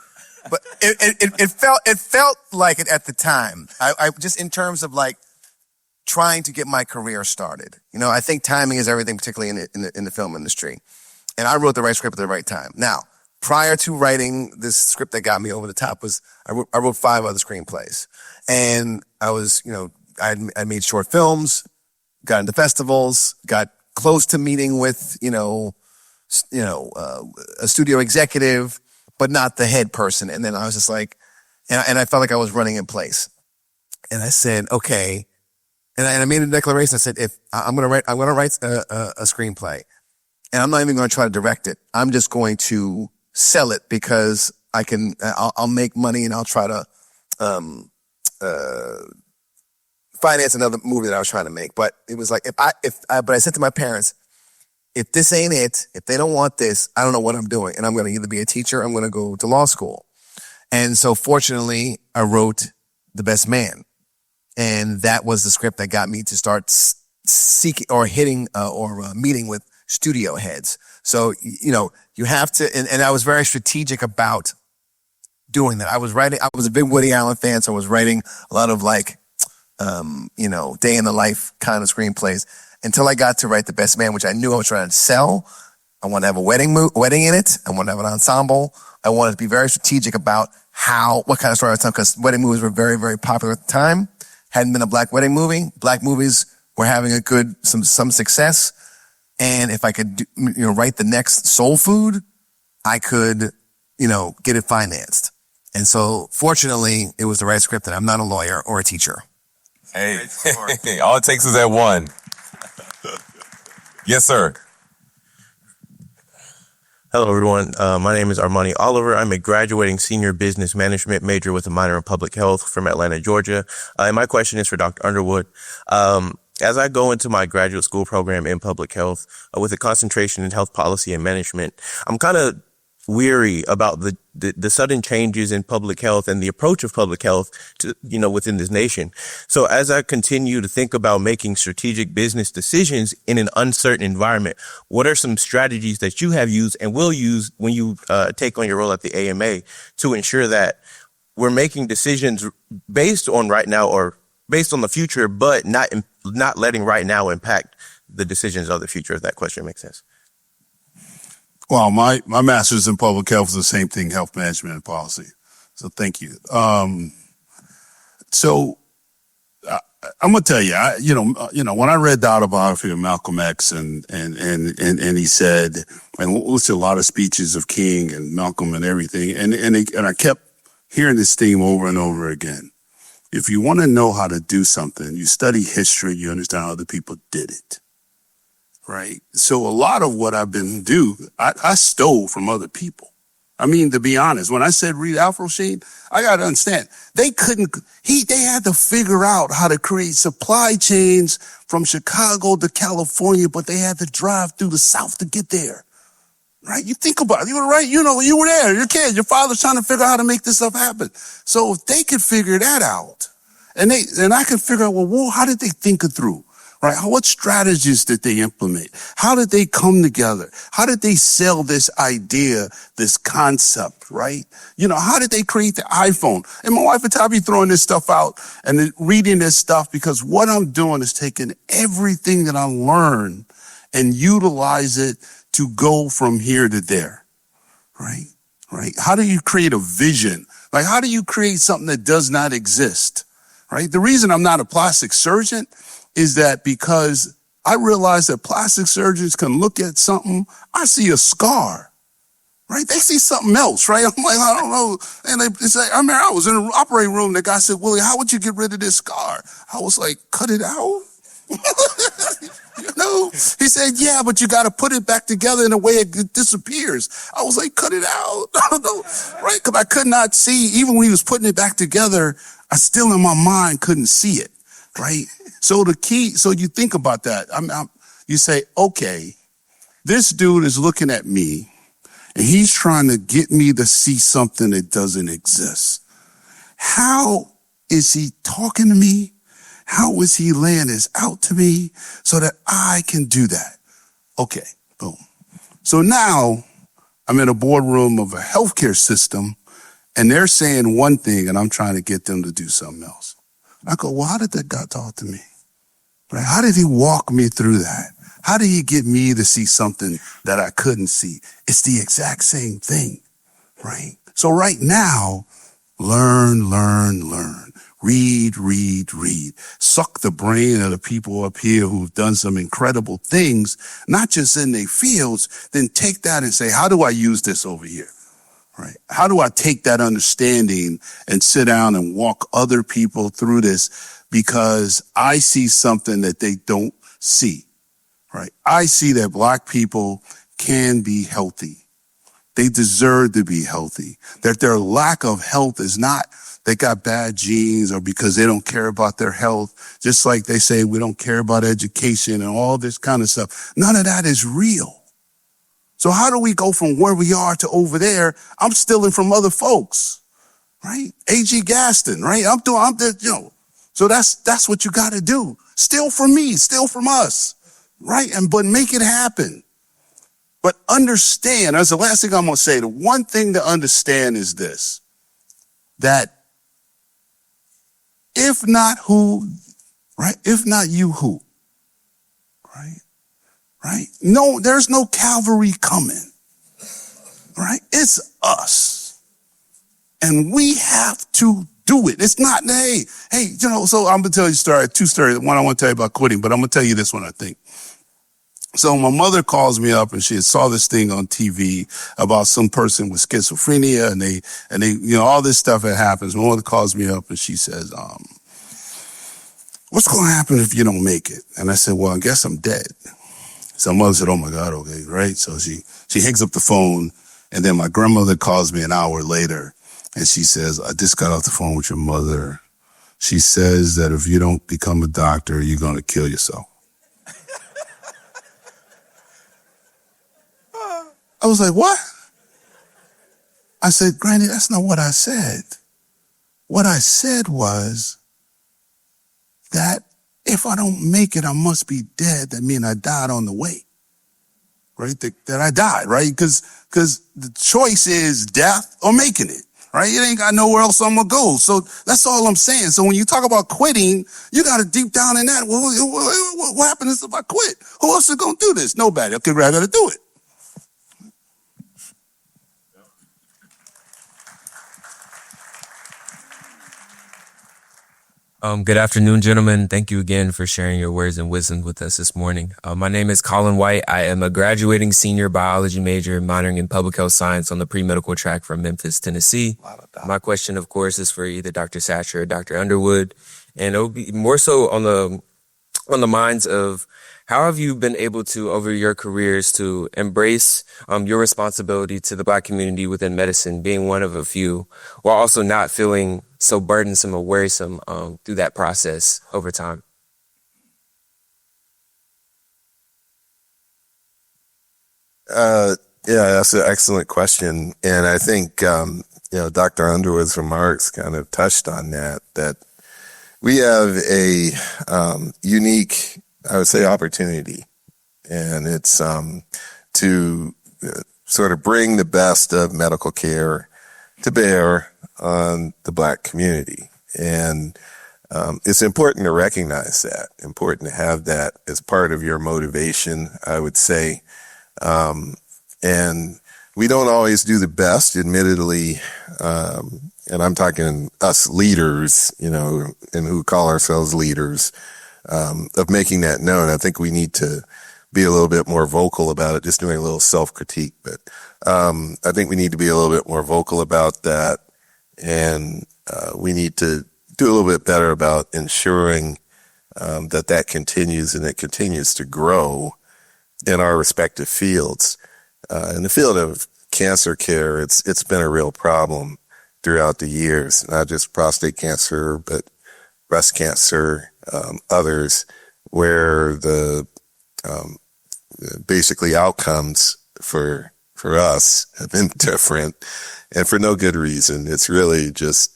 but it felt like it at the time. I just in terms of like trying to get my career started. I think timing is everything, particularly in the film industry. And I wrote the right script at the right time. Now, prior to writing this script that got me over the top I wrote 5 other screenplays, and I was I made short films, got into festivals, got close to meeting with a studio executive, but not the head person. And then I was just like, and I felt like I was running in place. And I said, okay. And I made a declaration. I said, if I'm going to write a screenplay, and I'm not even going to try to direct it. I'm just going to sell it because I'll make money, and I'll try to finance another movie that I was trying to make. But it was like, but I said to my parents, if this ain't it, if they don't want this, I don't know what I'm doing. And I'm going to either be a teacher, or I'm going to go to law school. And so fortunately, I wrote The Best Man. And that was the script that got me to start seeking or hitting or meeting with studio heads. So, you have to, and I was very strategic about doing that. I was a big Woody Allen fan, so I was writing a lot of day in the life kind of screenplays until I got to write The Best Man, which I knew I was trying to sell. I wanted to have a wedding in it. I wanted to have an ensemble. I wanted to be very strategic about what kind of story I was telling, because wedding movies were very, very popular at the time. Hadn't been a black wedding movie. Black movies were having some success. And if I could, write the next Soul Food, I could, get it financed. And so fortunately, it was the right script, and I'm not a lawyer or a teacher. Hey, all it takes is that one. Yes, sir. Hello, everyone. My name is Armani Oliver. I'm a graduating senior business management major with a minor in public health from Atlanta, Georgia. And my question is for Dr. Underwood. As I go into my graduate school program in public health with a concentration in health policy and management, I'm kind of weary about the sudden changes in public health and the approach of public health to, within this nation. So as I continue to think about making strategic business decisions in an uncertain environment, what are some strategies that you have used and will use when you take on your role at the AMA to ensure that we're making decisions based on right now or based on the future, but not letting right now impact the decisions of the future, if that question makes sense? Well, my master's in public health is the same thing, health management and policy. So thank you. So I'm gonna tell you, when I read the autobiography of Malcolm X, and he said, and listened to a lot of speeches of King and Malcolm and everything, and I kept hearing this theme over and over again. If you want to know how to do something, you study history, you understand how other people did it. Right? So a lot of what I've been doing, I stole from other people. I mean, to be honest, when I said read Afro Sheen, I got to understand, they had to figure out how to create supply chains from Chicago to California, but they had to drive through the South to get there. Right? You think about it. You were right. You were there. Your kid, your father's trying to figure out how to make this stuff happen. So if they could figure that out, and I could figure out, well, how did they think it through? Right? What strategies did they implement? How did they come together? How did they sell this idea, this concept, right? How did they create the iPhone? And my wife and I be throwing this stuff out and reading this stuff, because what I'm doing is taking everything that I learned and utilize it to go from here to there, right? Right? How do you create a vision? Like, how do you create something that does not exist, right? The reason I'm not a plastic surgeon is that because I realize that plastic surgeons can look at something, I see a scar, right? They see something else, right? I'm like, I don't know. And they say, I remember I was in an operating room. The guy said, Willie, how would you get rid of this scar? I was like, cut it out. He said, yeah, but you got to put it back together in a way it disappears. I was like, cut it out. I don't know, right? Because I could not see, even when he was putting it back together, I still in my mind couldn't see it, right? So you think about that. You say, okay, this dude is looking at me and he's trying to get me to see something that doesn't exist. How is he talking to me? How is he laying this out to me so that I can do that? Okay, boom. So now I'm in a boardroom of a healthcare system and they're saying one thing and I'm trying to get them to do something else. I go, well, how did that guy talk to me? Right? How did he walk me through that? How did he get me to see something that I couldn't see? It's the exact same thing, right? So right now, learn. Read. Suck the brain of the people up here who've done some incredible things, not just in their fields, then take that and say, how do I use this over here? Right? How do I take that understanding and sit down and walk other people through this? Because I see something that they don't see, right? I see that Black people can be healthy. They deserve to be healthy. That their lack of health is not they got bad genes or because they don't care about their health. Just like they say we don't care about education and all this kind of stuff. None of that is real. So how do we go from where we are to over there? I'm stealing from other folks, right? A.G. Gaston, right? So that's what you got to do. Steal from me, steal from us, right? But make it happen. But understand, that's the last thing I'm going to say. The one thing to understand is this, that if not who, right? If not you, who? Right? Right? No, there's no cavalry coming, right? It's us. And we have to do it. It's not, hey, so I'm going to tell you two stories. One I want to tell you about quitting, but I'm going to tell you this one, I think. So my mother calls me up and she saw this thing on TV about some person with schizophrenia and they, all this stuff that happens. My mother calls me up and she says, what's going to happen if you don't make it? And I said, well, I guess I'm dead. So my mother said, oh my God, okay, right? So she hangs up the phone and then my grandmother calls me an hour later and she says, I just got off the phone with your mother. She says that if you don't become a doctor, you're going to kill yourself. I was like, what? I said, Granny, that's not what I said. What I said was that if I don't make it, I must be dead. That means I died on the way, right? That I died, right? Because the choice is death or making it, right? You ain't got nowhere else I'm going to go. So that's all I'm saying. So when you talk about quitting, you got to deep down in that. Well, what happens if I quit? Who else is going to do this? Nobody. Okay, I got to do it. Good afternoon, gentlemen. Thank you again for sharing your words and wisdom with us this morning. My name is Colin White. I am a graduating senior biology major minoring in public health science on the pre-medical track from Memphis, Tennessee. My question, of course, is for either Dr. Satcher or Dr. Underwood, and it'll be more so on the minds of how have you been able to, over your careers, to embrace your responsibility to the Black community within medicine, being one of a few, while also not feeling so burdensome or worrisome through that process over time? Yeah, that's an excellent question. And I think, Dr. Underwood's remarks kind of touched on that we have a unique, I would say, opportunity. And it's to sort of bring the best of medical care to bear on the Black community. And it's important to recognize that, important to have that as part of your motivation, I would say. And we don't always do the best, admittedly, and I'm talking us leaders, and who call ourselves leaders, of making that known. I think we need to be a little bit more vocal about it, just doing a little self-critique. But I think we need to be a little bit more vocal about that. And we need to do a little bit better about ensuring that continues and it continues to grow in our respective fields. In the field of cancer care, it's been a real problem throughout the years, not just prostate cancer, but breast cancer, others, where the basically outcomes for us have been different, and for no good reason. It's really just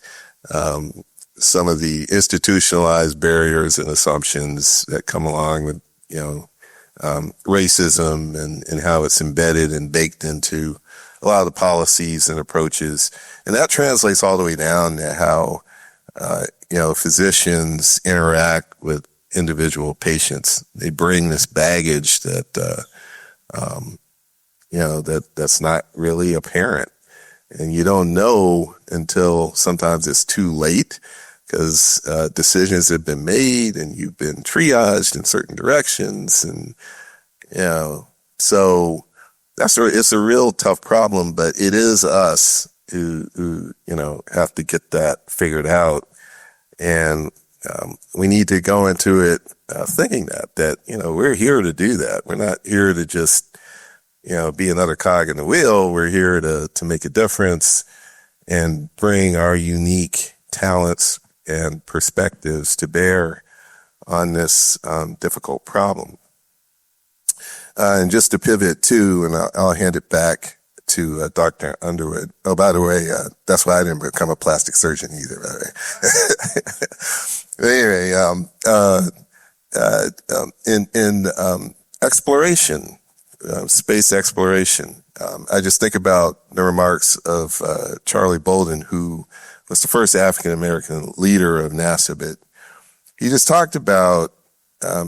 some of the institutionalized barriers and assumptions that come along with, racism and how it's embedded and baked into a lot of the policies and approaches. And that translates all the way down to how, physicians interact with individual patients. They bring this baggage that, that's not really apparent. And you don't know until sometimes it's too late, because decisions have been made and you've been triaged in certain directions. And, so it's a real tough problem, but it is us who have to get that figured out. And we need to go into it thinking that we're here to do that. We're not here to just, be another cog in the wheel. We're here to make a difference and bring our unique talents and perspectives to bear on this difficult problem. And just to pivot too, and I'll hand it back to Dr. Underwood. Oh, by the way, that's why I didn't become a plastic surgeon either. But anyway, in exploration, space exploration, I just think about the remarks of Charlie Bolden, who was the first African-American leader of NASA. But he just talked about,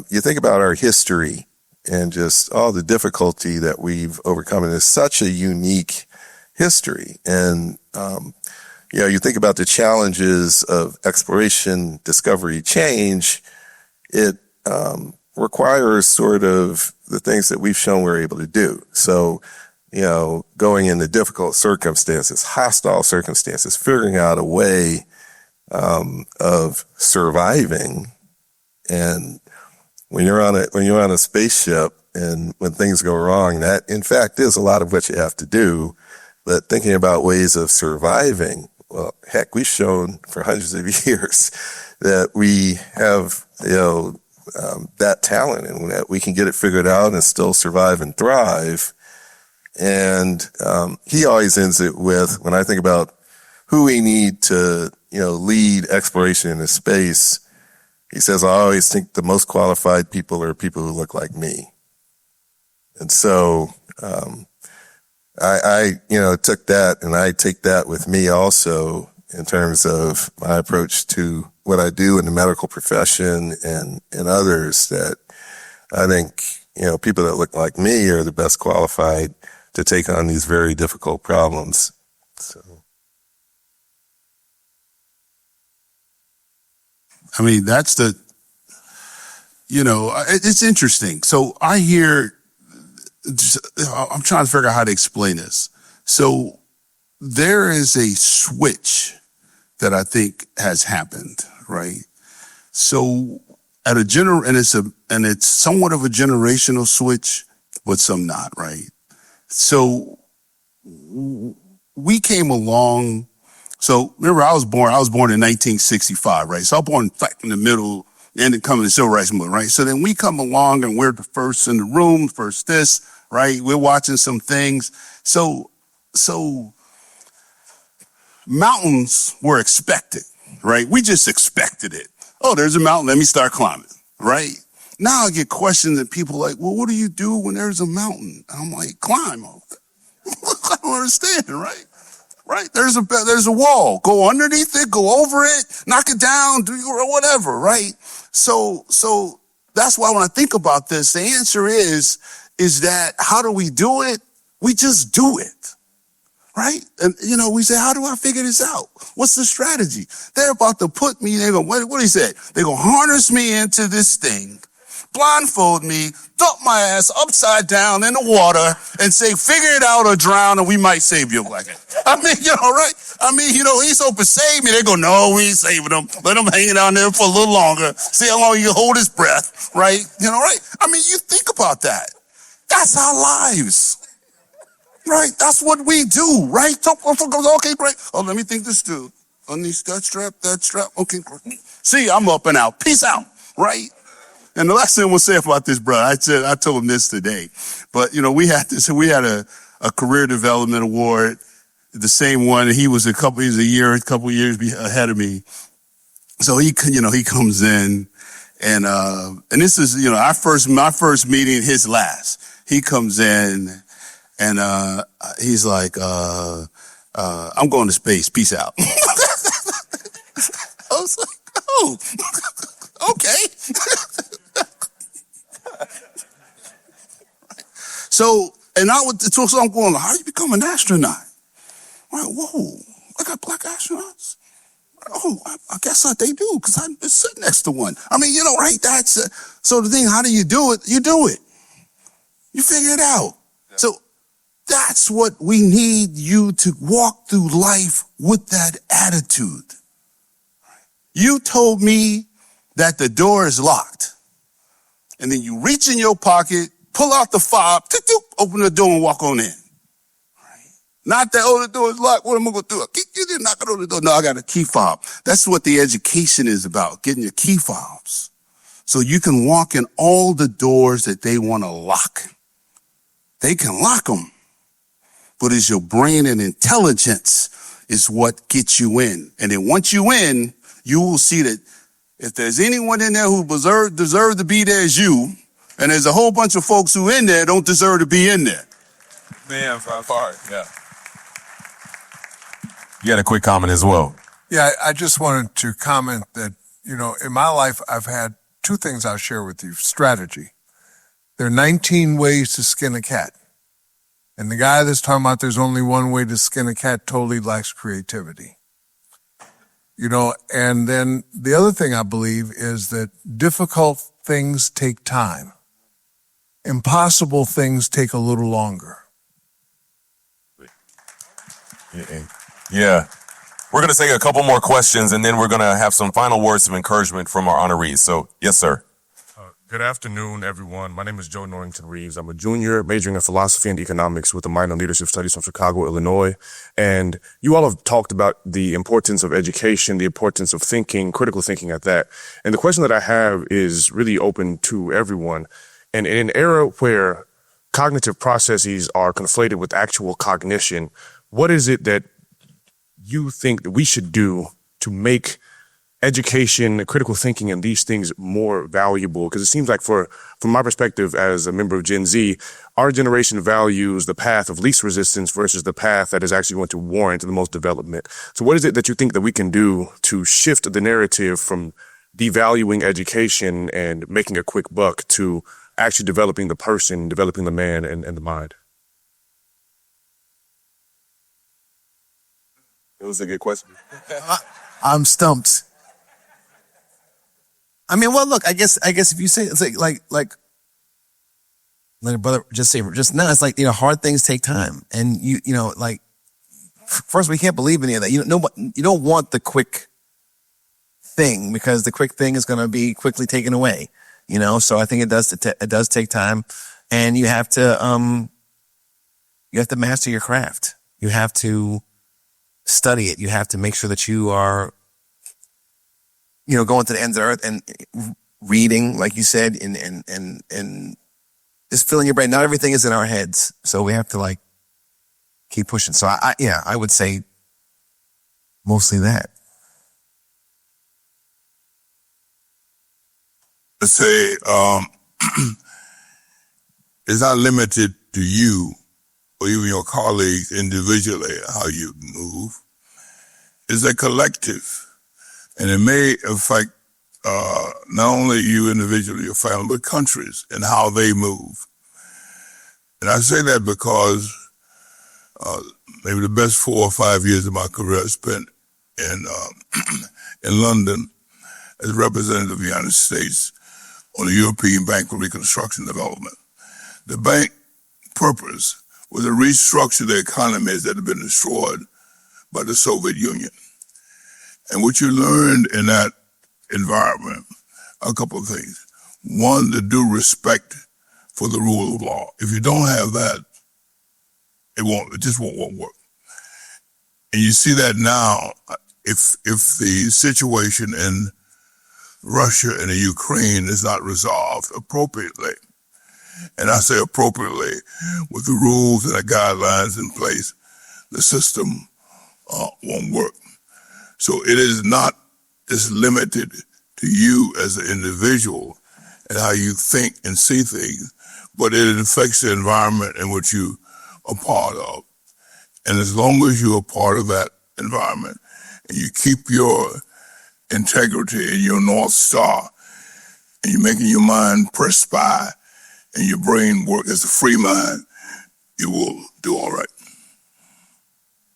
you think about our history and just all the difficulty that we've overcome. And it's such a unique history. And, you think about the challenges of exploration, discovery, change. It requires sort of the things that we've shown we're able to do. So, going into difficult circumstances, hostile circumstances, figuring out a way of surviving. And when you're on a spaceship and when things go wrong, that in fact is a lot of what you have to do. But thinking about ways of surviving, well, heck, we've shown for hundreds of years that we have, that talent and that we can get it figured out and still survive and thrive. And he always ends it with, when I think about who we need to, lead exploration into space, he says, I always think the most qualified people are people who look like me. And so I took that, and I take that with me also in terms of my approach to what I do in the medical profession and others, that I think, people that look like me are the best qualified to take on these very difficult problems. So. I mean, that's the, it's interesting. So I hear, I'm trying to figure out how to explain this. So there is a switch that I think has happened, right? So at and it's somewhat of a generational switch, but some not, right? So we came along. So remember, I was born in 1965, right? So I was born in the middle, and then coming to the civil rights movement, right? So then we come along and we're the first in the room, first this, right? We're watching some things. So mountains were expected, right? We just expected it. Oh, there's a mountain. Let me start climbing, right? Now I get questions and people like, well, what do you do when there's a mountain? And I'm like, climb. I don't understand, right? Right? There's a wall. Go underneath it, go over it, knock it down, do whatever, right? So that's why when I think about this, the answer is that how do we do it? We just do it. Right? And, we say, how do I figure this out? What's the strategy? They're about to put me, what do you say? They're going to harness me into this thing, blindfold me, dump my ass upside down in the water and say, figure it out or drown and we might save your black ass. I mean, right? I mean, he's hoping to save me. They go, no, we ain't saving him. Let him hang down there for a little longer. See how long he can hold his breath, right? Right? I mean, you think about that. That's our lives. Right, that's what we do, right? Okay, great. Oh, let me think this through. Unleash that strap. Okay, see, I'm up and out. Peace out, right? And the last thing we'll say about this, brother, I told him this today, but we had a career development award, the same one. He was a couple years ahead of me. So he comes in, and this is my first meeting, his last. He comes in. And he's like, I'm going to space. Peace out. I was like, oh, okay. So I'm going, how do you become an astronaut? I'm like, whoa, I got black astronauts? Oh, I guess they do, because I sit next to one. I mean, right? So the thing, how do you do it? You do it. You figure it out. Yeah. So that's what we need you to walk through life with, that attitude. You told me that the door is locked. And then you reach in your pocket, pull out the fob, open the door and walk on in. Not that, the door is locked. What am I going to do? You didn't knock it on the door. No, I got a key fob. That's what the education is about, getting your key fobs. So you can walk in all the doors that they want to lock. They can lock them. But it's your brain and intelligence is what gets you in. And then once you in, you will see that if there's anyone in there who deserve to be there, is you. And there's a whole bunch of folks who in there don't deserve to be in there. Man, far, yeah. You had a quick comment as well. Yeah, I just wanted to comment that, in my life, I've had two things I'll share with you. Strategy. There are 19 ways to skin a cat. And the guy that's talking about there's only one way to skin a cat totally lacks creativity. And then the other thing I believe is that difficult things take time. Impossible things take a little longer. Yeah. We're going to take a couple more questions, and then we're going to have some final words of encouragement from our honorees. So, yes, sir. Good afternoon, everyone. My name is Joe Norrington Reeves. I'm a junior majoring in philosophy and economics with a minor in leadership studies from Chicago, Illinois. And you all have talked about the importance of education, the importance of thinking, critical thinking at that. And the question that I have is really open to everyone. And in an era where cognitive processes are conflated with actual cognition, what is it that you think that we should do to make education, critical thinking, and these things more valuable? Because it seems like from my perspective as a member of Gen Z, our generation values the path of least resistance versus the path that is actually going to warrant the most development. So what is it that you think that we can do to shift the narrative from devaluing education and making a quick buck to actually developing the person, developing the man and the mind? It was a good question. I'm stumped. I mean, well, look, I guess if you say it's like a brother just say just now, it's like, you know, hard things take time, and you know, like first we can't believe any of that. You don't want the quick thing, because the quick thing is going to be quickly taken away. You know, so I think it does take time, and you have to master your craft. You have to study it. You have to make sure that you are, you know, going to the ends of the earth and reading, like you said, and just filling your brain. Not everything is in our heads, so we have to like keep pushing. So I would say mostly that. Let's say it's not limited to you or even your colleagues individually how you move. It's a collective, and it may affect not only you individually, your family, but countries and how they move. And I say that because maybe the best 4 or 5 years of my career I spent in London as representative of the United States on the European Bank for Reconstruction and Development. The bank purpose was to restructure the economies that had been destroyed by the Soviet Union. And what you learned in that environment, a couple of things. One, the due respect for the rule of law. If you don't have that, it just won't work. And you see that now, if the situation in Russia and the Ukraine is not resolved appropriately, and I say appropriately with the rules and the guidelines in place, the system won't work. So it is not just limited to you as an individual and how you think and see things, but it affects the environment in which you are part of. And as long as you are part of that environment and you keep your integrity and your North Star, and you're making your mind press by and your brain work as a free mind, you will do all right.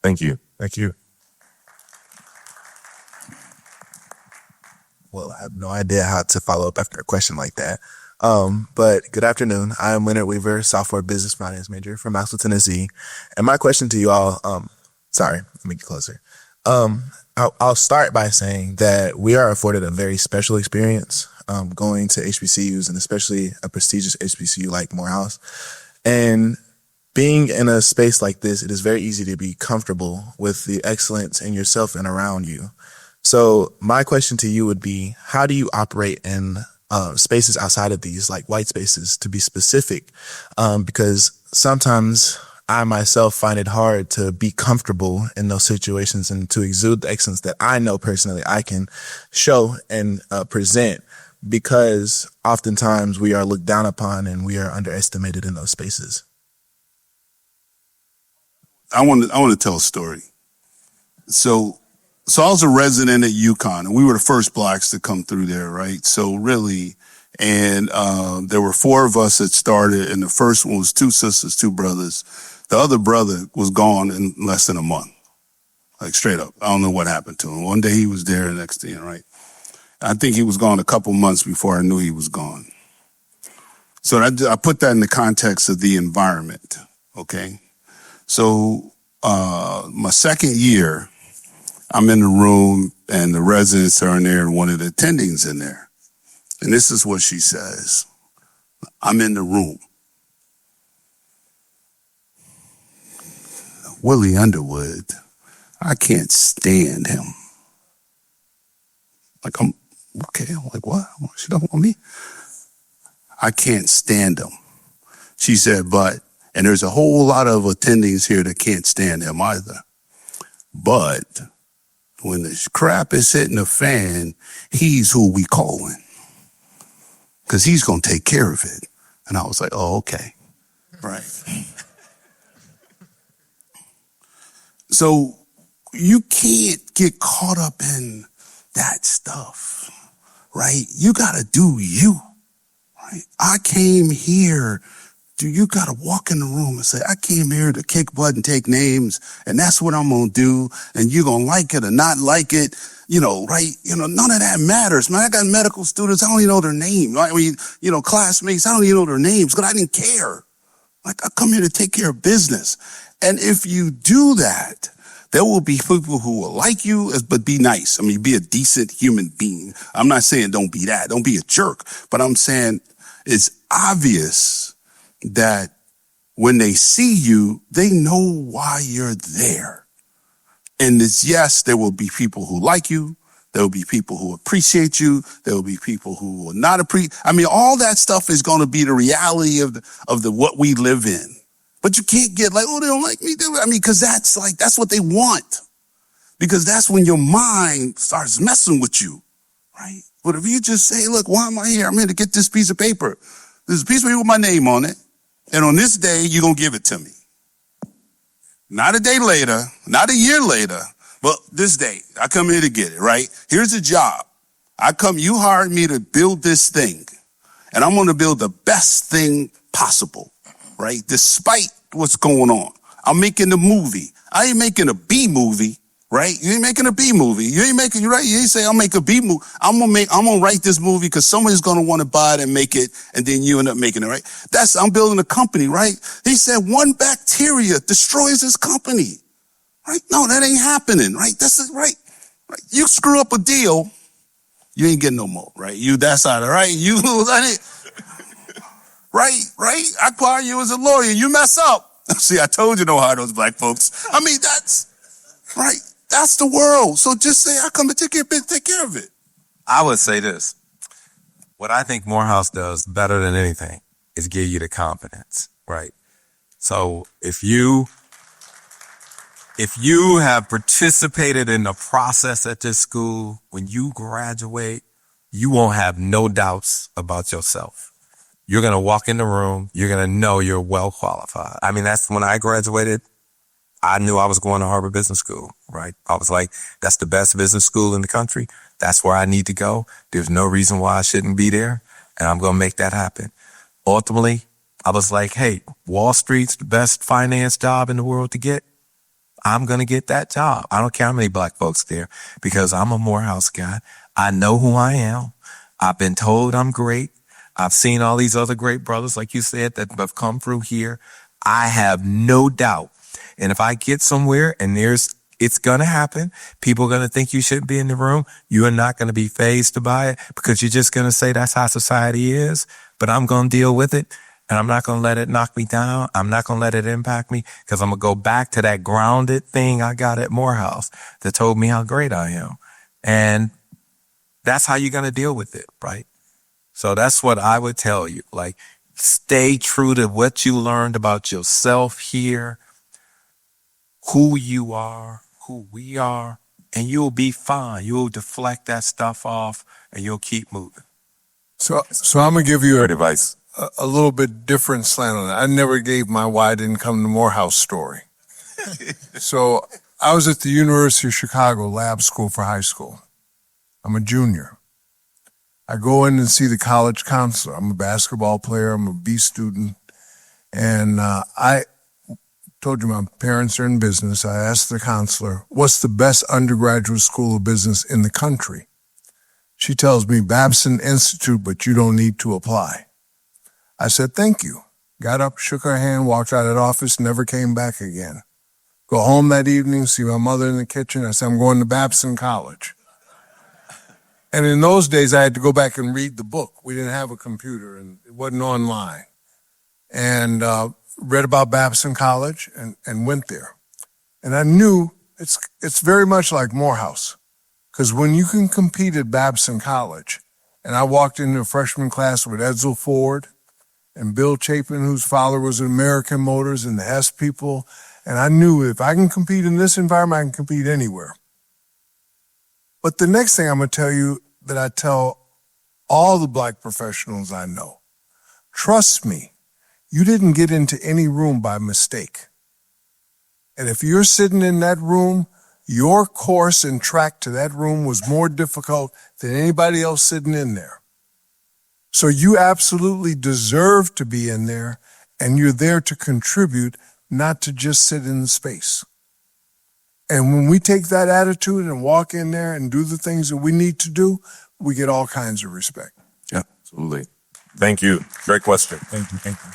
Thank you. Thank you. Well, I have no idea how to follow up after a question like that. But good afternoon. I am Leonard Weaver, software business finance major from Maxwell, Tennessee. And my question to you all, sorry, let me get closer. I'll start by saying that we are afforded a very special experience going to HBCUs, and especially a prestigious HBCU like Morehouse. And being in a space like this, it is very easy to be comfortable with the excellence in yourself and around you. So my question to you would be, how do you operate in spaces outside of these, like white spaces, to be specific? Because sometimes I myself find it hard to be comfortable in those situations and to exude the excellence that I know personally I can show and present, because oftentimes we are looked down upon and we are underestimated in those spaces. I want to tell a story. So I was a resident at UConn, and we were the first blacks to come through there, right? So really, and there were 4 of us that started, and the first one was 2 sisters, 2 brothers. The other brother was gone in less than a month, like straight up. I don't know what happened to him. One day he was there, the next day, right? I think he was gone a couple months before I knew he was gone. So I put that in the context of the environment, okay? So my second year, I'm in the room, and the residents are in there, and one of the attendings in there. And this is what she says. I'm in the room. Willie Underwood, I can't stand him. Like, I'm okay. I'm like, what? She don't want me? I can't stand him. She said, and there's a whole lot of attendings here that can't stand him either. But when the crap is hitting the fan, he's who we calling, because he's going to take care of it. And I was like, oh, okay. Right. So you can't get caught up in that stuff, right? You got to do you, right? I came here you got to walk in the room and say, I came here to kick butt and take names, and that's what I'm going to do, and you're going to like it or not like it, right? None of that matters, man. I got medical students, I don't even know their name. I mean, classmates, I don't even know their names because I didn't care. Like, I come here to take care of business. And if you do that, there will be people who will like you, but be nice. I mean, be a decent human being. I'm not saying don't be that. Don't be a jerk. But I'm saying it's obvious that when they see you, they know why you're there. And yes, there will be people who like you. There will be people who appreciate you. There will be people who will not appreciate. I mean, all that stuff is going to be the reality of what we live in. But you can't get like, oh, they don't like me. I mean, because that's what they want. Because that's when your mind starts messing with you, right? But if you just say, look, why am I here? I'm here to get this piece of paper. There's a piece of paper with my name on it. And on this day, you're going to give it to me. Not a day later, not a year later, but this day. I come here to get it, right? Here's a job. You hired me to build this thing. And I'm going to build the best thing possible. Right? Despite what's going on. I'm making the movie. I ain't making a B movie, right? You ain't making a B movie. You ain't say I'll make a B movie. I'm gonna write this movie because somebody's gonna want to buy it and make it, and then you end up making it, right? I'm building a company, right? He said one bacteria destroys his company. Right? No, that ain't happening, right? That's it, right? Right? You screw up a deal, you ain't getting no more, right? That's out of right. You Right. I acquire you as a lawyer. You mess up. See, I told you no hire those black folks. I mean, that's right. That's the world. So just say, I come to take care of it. I would say this. What I think Morehouse does better than anything is give you the confidence, right? So if you have participated in the process at this school, when you graduate, you won't have no doubts about yourself. You're going to walk in the room. You're going to know you're well qualified. I mean, that's when I graduated. I knew I was going to Harvard Business School, right? I was like, that's the best business school in the country. That's where I need to go. There's no reason why I shouldn't be there. And I'm going to make that happen. Ultimately, I was like, hey, Wall Street's the best finance job in the world to get. I'm going to get that job. I don't care how many black folks there because I'm a Morehouse guy. I know who I am. I've been told I'm great. I've seen all these other great brothers, like you said, that have come through here. I have no doubt. And if I get somewhere and it's going to happen, people are going to think you shouldn't be in the room. You are not going to be fazed by it because you're just going to say that's how society is. But I'm going to deal with it, and I'm not going to let it knock me down. I'm not going to let it impact me because I'm going to go back to that grounded thing I got at Morehouse that told me how great I am. And that's how you're going to deal with it, right? So that's what I would tell you. Like, stay true to what you learned about yourself here, who you are, who we are, and you'll be fine. You'll deflect that stuff off and you'll keep moving. So I'm going to give you Great advice. a little bit different slant on that. I never gave my why I didn't come to Morehouse story. So I was at the University of Chicago Lab School for high school. I'm a junior. I go in and see the college counselor. I'm a basketball player. I'm a B student. And I told you my parents are in business. I asked the counselor, what's the best undergraduate school of business in the country? She tells me Babson Institute, but you don't need to apply. I said, thank you. Got up, shook her hand, walked out of the office, never came back again. Go home that evening, see my mother in the kitchen. I said, I'm going to Babson College. And in those days, I had to go back and read the book. We didn't have a computer, and it wasn't online. And read about Babson College and went there. And I knew it's very much like Morehouse. Because when you can compete at Babson College, and I walked into a freshman class with Edsel Ford and Bill Chapin, whose father was at American Motors, and the Hess people, and I knew if I can compete in this environment, I can compete anywhere. But the next thing I'm going to tell you that I tell all the black professionals I know, trust me, you didn't get into any room by mistake. And if you're sitting in that room, your course and track to that room was more difficult than anybody else sitting in there. So you absolutely deserve to be in there, and you're there to contribute, not to just sit in the space. And when we take that attitude and walk in there and do the things that we need to do, we get all kinds of respect. Yeah, absolutely. Thank you. Great question. Thank you. Thank you.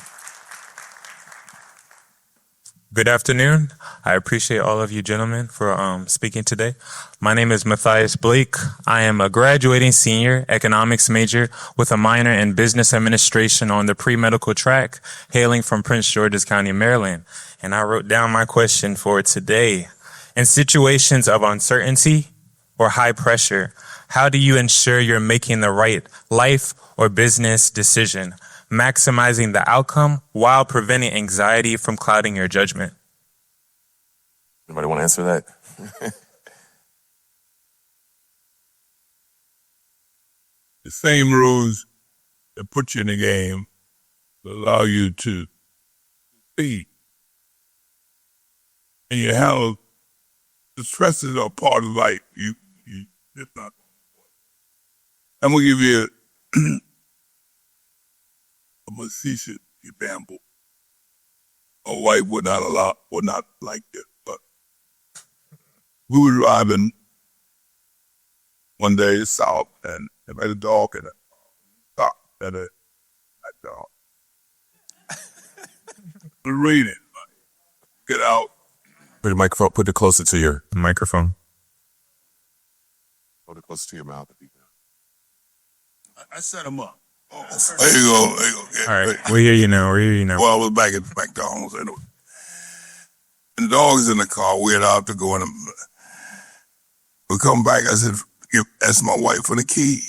Good afternoon. I appreciate all of you gentlemen for speaking today. My name is Matthias Blake. I am a graduating senior economics major with a minor in business administration on the pre-medical track, hailing from Prince George's County, Maryland. And I wrote down my question for today. In situations of uncertainty or high pressure, how do you ensure you're making the right life or business decision, maximizing the outcome while preventing anxiety from clouding your judgment? Anybody want to answer that? The same rules that put you in the game allow you to succeed. And you handle the stresses are part of life. You just not. I'm gonna give you a facetious example. My wife would not like it, but we were driving one day south and I met a dog and a stop at a dog. It was raining. Get out. Put the microphone, put it closer to your Microphone. Put it closer to your mouth. I set him up. Oh, there you go. There you go. Yeah, All right, we hear you now. Well, I was back at McDonald's anyway. And the dog's in the car. We had out to go in. We come back. I said, ask my wife for the key.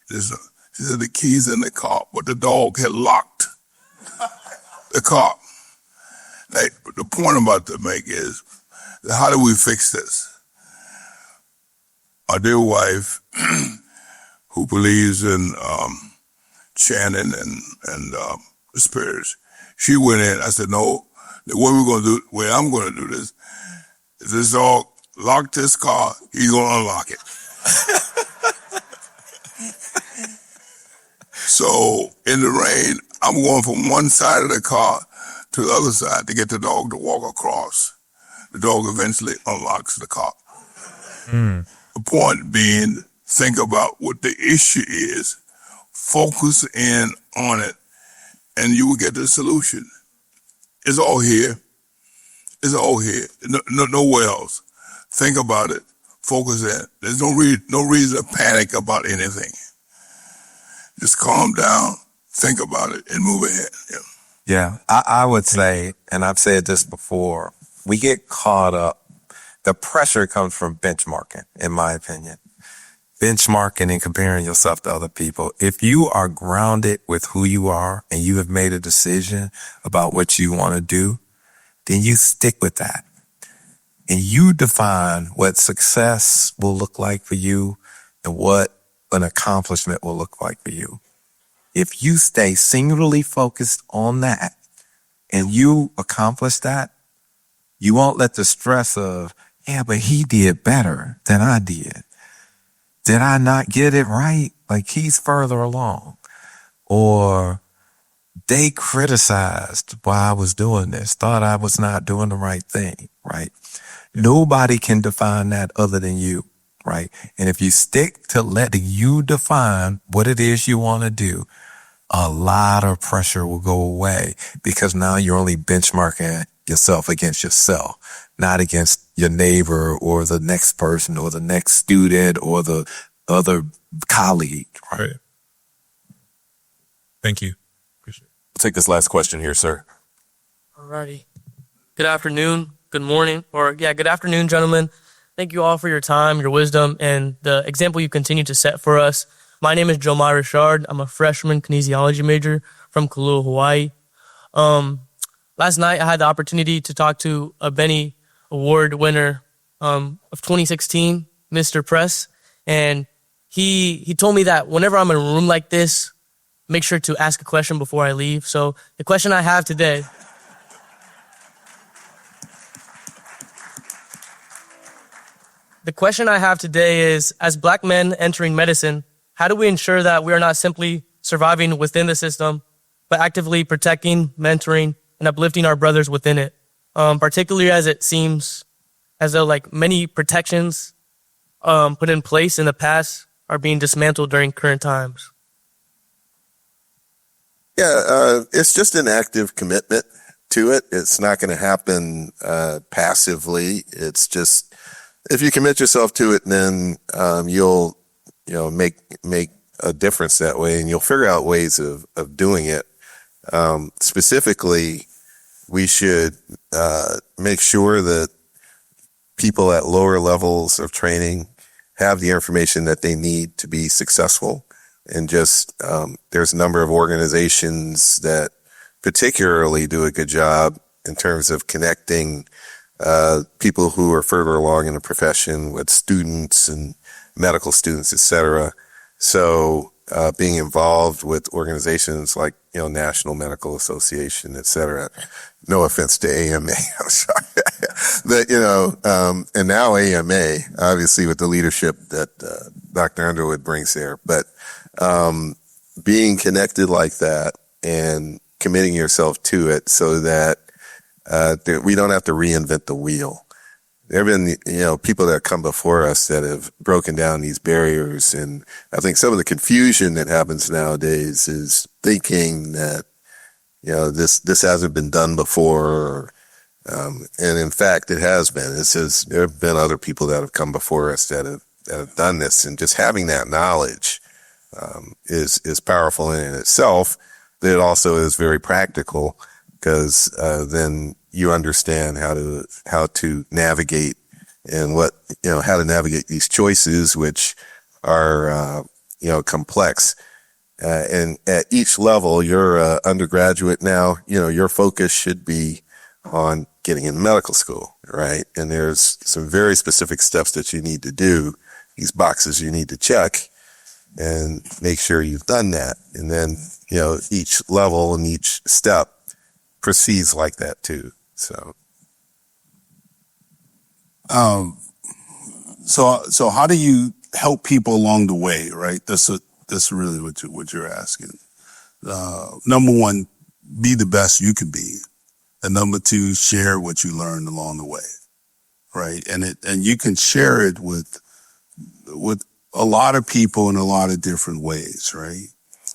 She said the key's in the car, but the dog had locked the car. Like, the point I'm about to make is, how do we fix this? My dear wife, who believes in chanting and spirits, she went in. I said, no, the way I'm going to do this, if this dog locked this car, he's going to unlock it. So in the rain, I'm going from one side of the car to the other side to get the dog to walk across. The dog eventually unlocks the car. The point being, think about what the issue is, focus in on it, and you will get the solution. It's all here. It's all here. Nowhere else. Think about it. Focus in. There's no reason to panic about anything. Just calm down, think about it, and move ahead. Yeah, I would say, and I've said this before, we get caught up. The pressure comes from benchmarking, in my opinion. Benchmarking and comparing yourself to other people. If you are grounded with who you are and you have made a decision about what you want to do, then you stick with that. And you define what success will look like for you and what an accomplishment will look like for you. If you stay singularly focused on that and you accomplish that, you won't let the stress of, yeah, but he did better than I did. Did I not get it right? Like, he's further along. Or they criticized why I was doing this, thought I was not doing the right thing, right? Nobody can define that other than you, right? And if you stick to letting you define what it is you want to do, a lot of pressure will go away, because now you're only benchmarking yourself against yourself, not against your neighbor or the next person or the next student or the other colleague, right? Thank you. We'll take this last question here, sir. Alrighty. Good afternoon, good morning, good afternoon, gentlemen. Thank you all for your time, your wisdom, and the example you continue to set for us. My name is Jomai Richard. I'm a freshman kinesiology major from Kailua, Hawaii. Last night, I had the opportunity to talk to a Bennie Award winner of 2016, Mr. Press, and he told me that whenever I'm in a room like this, make sure to ask a question before I leave. So the question I have today is, as Black men entering medicine, how do we ensure that we are not simply surviving within the system, but actively protecting, mentoring, and uplifting our brothers within it. Particularly as it seems as though like many protections put in place in the past are being dismantled during current times. Yeah, it's just an active commitment to it. It's not going to happen passively. It's just if you commit yourself to it, then you'll make a difference that way, and you'll figure out ways of doing it. Specifically, we should make sure that people at lower levels of training have the information that they need to be successful. And just there's a number of organizations that particularly do a good job in terms of connecting people who are further along in the profession with students and medical students, et cetera. So being involved with organizations like, National Medical Association, et cetera. No offense to AMA, I'm sorry. But, and now AMA, obviously with the leadership that Dr. Underwood brings there. But being connected like that and committing yourself to it so that we don't have to reinvent the wheel. There have been, people that come before us that have broken down these barriers. And I think some of the confusion that happens nowadays is thinking that, this hasn't been done before. And in fact, it has been. There have been other people that have come before us that have done this. And just having that knowledge is powerful in itself. But it also is very practical because then you understand how to navigate and how to navigate these choices, which are, complex. And at each level, you're an undergraduate now, your focus should be on getting in medical school, right? And there's some very specific steps that you need to do, these boxes you need to check and make sure you've done that. And then, each level and each step proceeds like that too. So how do you help people along the way, right? That's really what you're asking. Number one, be the best you can be. And number two, share what you learned along the way, right? And you can share it with a lot of people in a lot of different ways, right?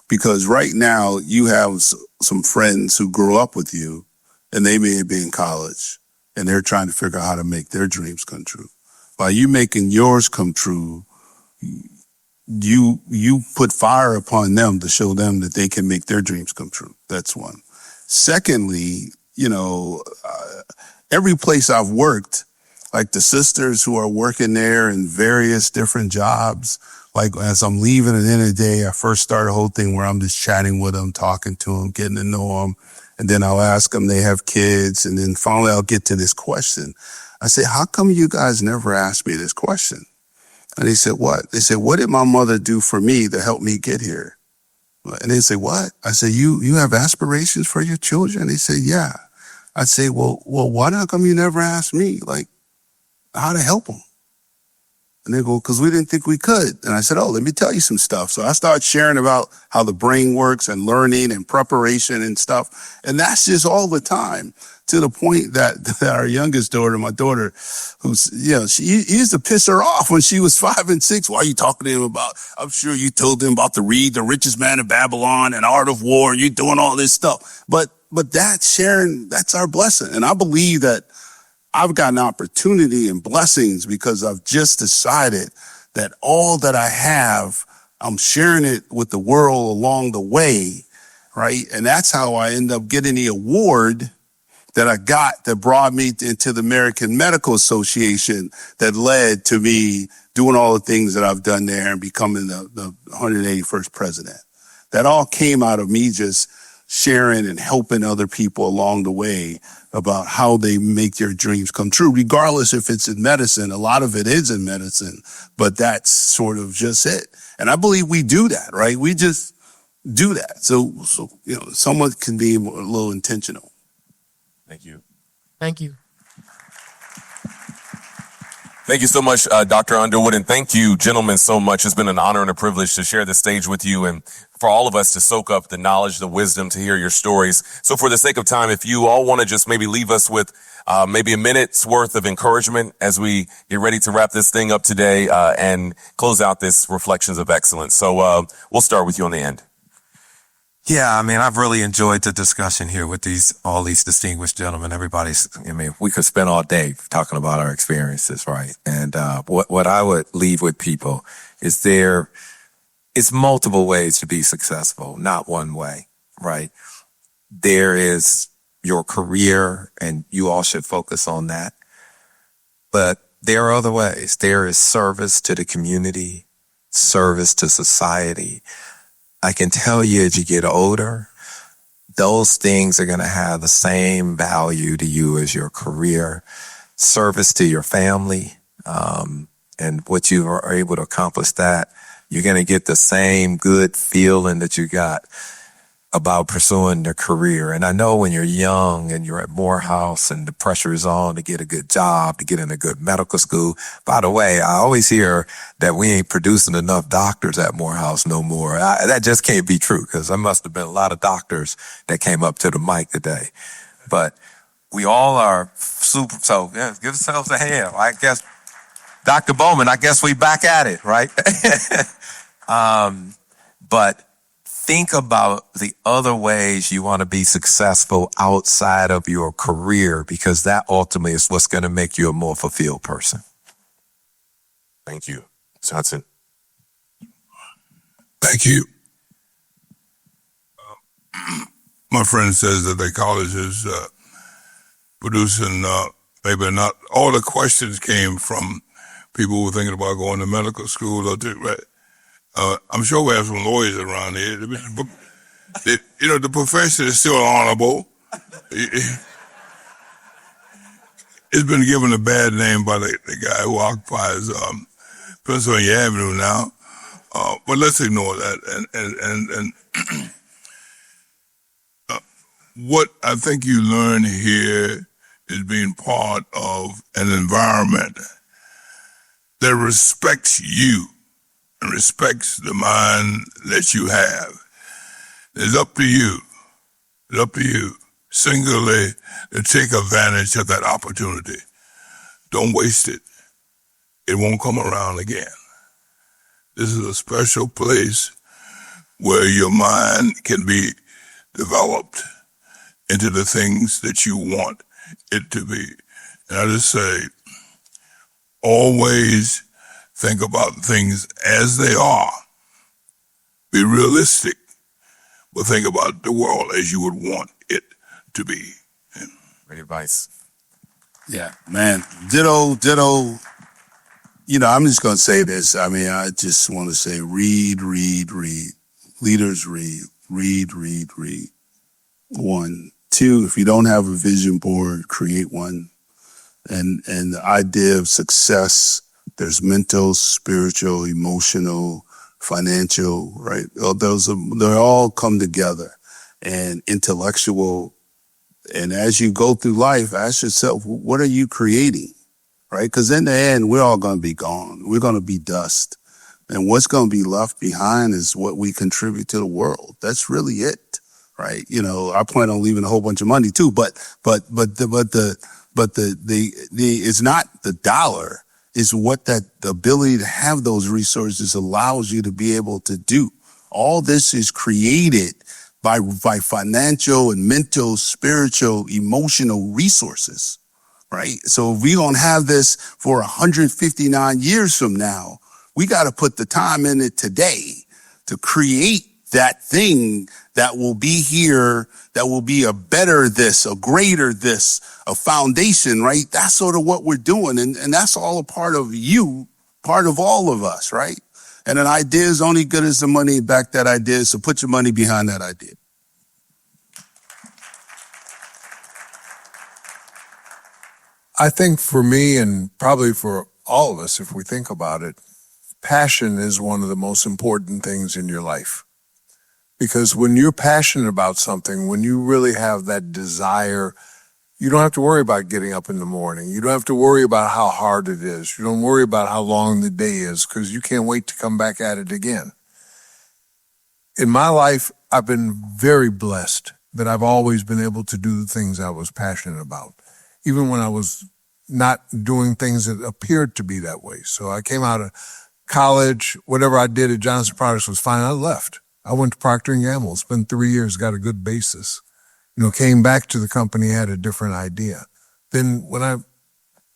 Because right now you have some friends who grew up with you and they may be in college and they're trying to figure out how to make their dreams come true. By you making yours come true, you put fire upon them to show them that they can make their dreams come true. That's one. Secondly, every place I've worked, like the sisters who are working there in various different jobs, like as I'm leaving at the end of the day, I first start a whole thing where I'm just chatting with them, talking to them, getting to know them. And then I'll ask them, they have kids. And then finally I'll get to this question. I say, how come you guys never asked me this question? And they said, what? They said, what did my mother do for me to help me get here? And they say, what? I say, you have aspirations for your children? They say, yeah. I say, well, why not come you never asked me, how to help them? And they go, because we didn't think we could. And I said, let me tell you some stuff. So I started sharing about how the brain works and learning and preparation and stuff. And that's just all the time, to the point that our youngest daughter, my daughter, who's, she used to piss her off when she was 5 and 6. Why are you talking to him about, I'm sure you told him about to read The Richest Man in Babylon and Art of War. You're doing all this stuff. But that's sharing, that's our blessing. And I believe that I've got an opportunity and blessings because I've just decided that all that I have, I'm sharing it with the world along the way, right? And that's how I end up getting the award that I got that brought me into the American Medical Association that led to me doing all the things that I've done there and becoming the 181st president. That all came out of me just sharing and helping other people along the way about how they make their dreams come true, regardless if it's in medicine. A lot of it is in medicine, but that's sort of just it. And I believe we do that, right? We just do that. So someone can be a little intentional. Thank you. Thank you. Thank you so much, Dr. Underwood, and thank you, gentlemen, so much. It's been an honor and a privilege to share the stage with you and for all of us to soak up the knowledge, the wisdom, to hear your stories. So for the sake of time, if you all want to just maybe leave us with maybe a minute's worth of encouragement as we get ready to wrap this thing up today and close out this Reflections of Excellence. So we'll start with you on the end. Yeah, I mean, I've really enjoyed the discussion here with all these distinguished gentlemen. We could spend all day talking about our experiences, right? And what I would leave with people is it's multiple ways to be successful, not one way, right? There is your career, and you all should focus on that. But there are other ways. There is service to the community, service to society. I can tell you as you get older, those things are going to have the same value to you as your career, service to your family, and what you are able to accomplish that, you're going to get the same good feeling that you got about pursuing the career. And I know when you're young and you're at Morehouse and the pressure is on to get a good job, to get in a good medical school. By the way, I always hear that we ain't producing enough doctors at Morehouse no more. That just can't be true, because there must have been a lot of doctors that came up to the mic today. But we all are super, so yeah, give ourselves a hand. I guess, Dr. Bowman, I guess we back at it, right? But think about the other ways you want to be successful outside of your career, because that ultimately is what's going to make you a more fulfilled person. Thank you. Johnson. Thank you. My friend says that the college is producing, maybe not all the questions came from people who were thinking about going to medical school or right? I'm sure we have some lawyers around here. The profession is still honorable. It's been given a bad name by the guy who occupies Pennsylvania Avenue now. But let's ignore that. And what I think you learn here is being part of an environment that respects you and respects the mind that you have. It's up to you. It's up to you singularly to take advantage of that opportunity. Don't waste it. It won't come around again. This is a special place where your mind can be developed into the things that you want it to be. And I just say, always think about things as they are. Be realistic, but think about the world as you would want it to be. Great advice. Yeah, man. Ditto. I'm just going to say this. I mean, I just want to say read. Leaders read. Read. 1. 2, if you don't have a vision board, create one. And the idea of success, there's mental, spiritual, emotional, financial, right? They all come together, and intellectual. And as you go through life, ask yourself, what are you creating, right? Because in the end, we're all going to be gone. We're going to be dust. And what's going to be left behind is what we contribute to the world. That's really it, right? I plan on leaving a whole bunch of money too, but the it's not the dollar. Is what the ability to have those resources allows you to be able to do. All this is created by financial and mental, spiritual, emotional resources, right? So if we're going to have this for 159 years from now, we got to put the time in it today to create that thing that will be here, that will be a better this, a greater this, a foundation, right? That's sort of what we're doing. And that's all a part of you, part of all of us, right? And an idea is only good as the money back that idea. So put your money behind that idea. I think for me, and probably for all of us, if we think about it, passion is one of the most important things in your life. Because when you're passionate about something, when you really have that desire You don't have to worry about getting up in the morning. You don't have to worry about how hard it is. You don't worry about how long the day is because you can't wait to come back at it again. In my life, I've been very blessed that I've always been able to do the things I was passionate about, even when I was not doing things that appeared to be that way. So I came out of college, whatever I did at Johnson Products was fine. I left. I went to Procter & Gamble, spent 3 years, got a good basis. Came back to the company, had a different idea. Then when I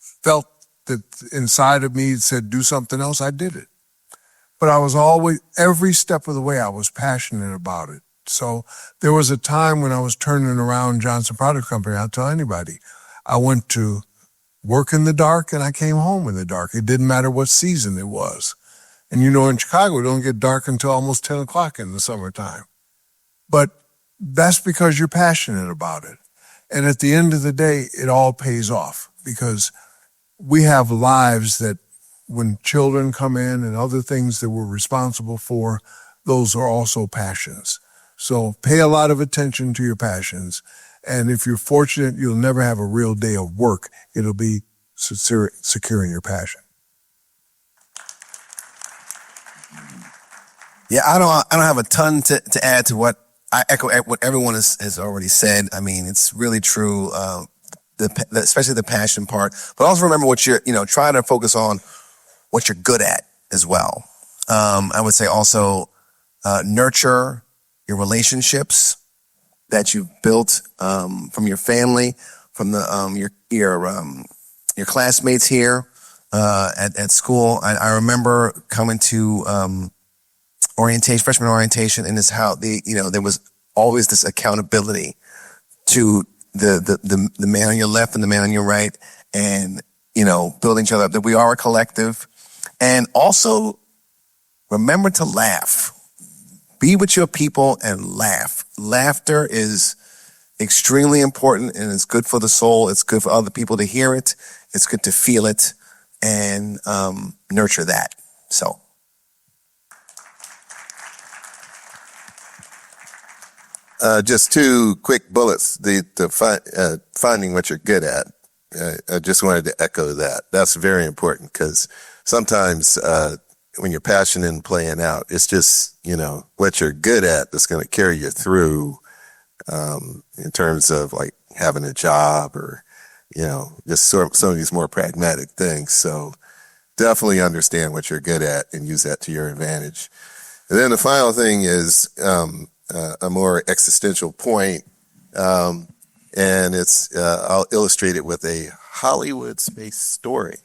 felt that inside of me said, do something else, I did it. But I was always, every step of the way, I was passionate about it. So there was a time when I was turning around Johnson Product Company. I'll tell anybody, I went to work in the dark and I came home in the dark. It didn't matter what season it was. And in Chicago, it don't get dark until almost 10 o'clock in the summertime. But that's because you're passionate about it. And at the end of the day, it all pays off because we have lives that when children come in and other things that we're responsible for, those are also passions. So pay a lot of attention to your passions. And if you're fortunate, you'll never have a real day of work. It'll be securing your passion. Yeah, I don't have a ton to add to what I echo what everyone has already said. I mean, it's really true, especially the passion part. But also remember what you're, trying to focus on what you're good at as well. I would say also nurture your relationships that you've built from your family, from the your classmates here at school. I remember coming to freshman orientation, and it's how there was always this accountability to the man on your left and the man on your right, and building each other up. That we are a collective, and also remember to laugh. Be with your people and laugh. Laughter is extremely important, and it's good for the soul. It's good for other people to hear it. It's good to feel it, and nurture that. So. Just two quick bullets. Finding what you're good at. I just wanted to echo that. That's very important because sometimes when you're passionate and playing out, it's just, what you're good at that's going to carry you through in terms of like having a job or, just some of these more pragmatic things. So definitely understand what you're good at and use that to your advantage. And then the final thing is a more existential point, and it's I'll illustrate it with a Hollywood space story.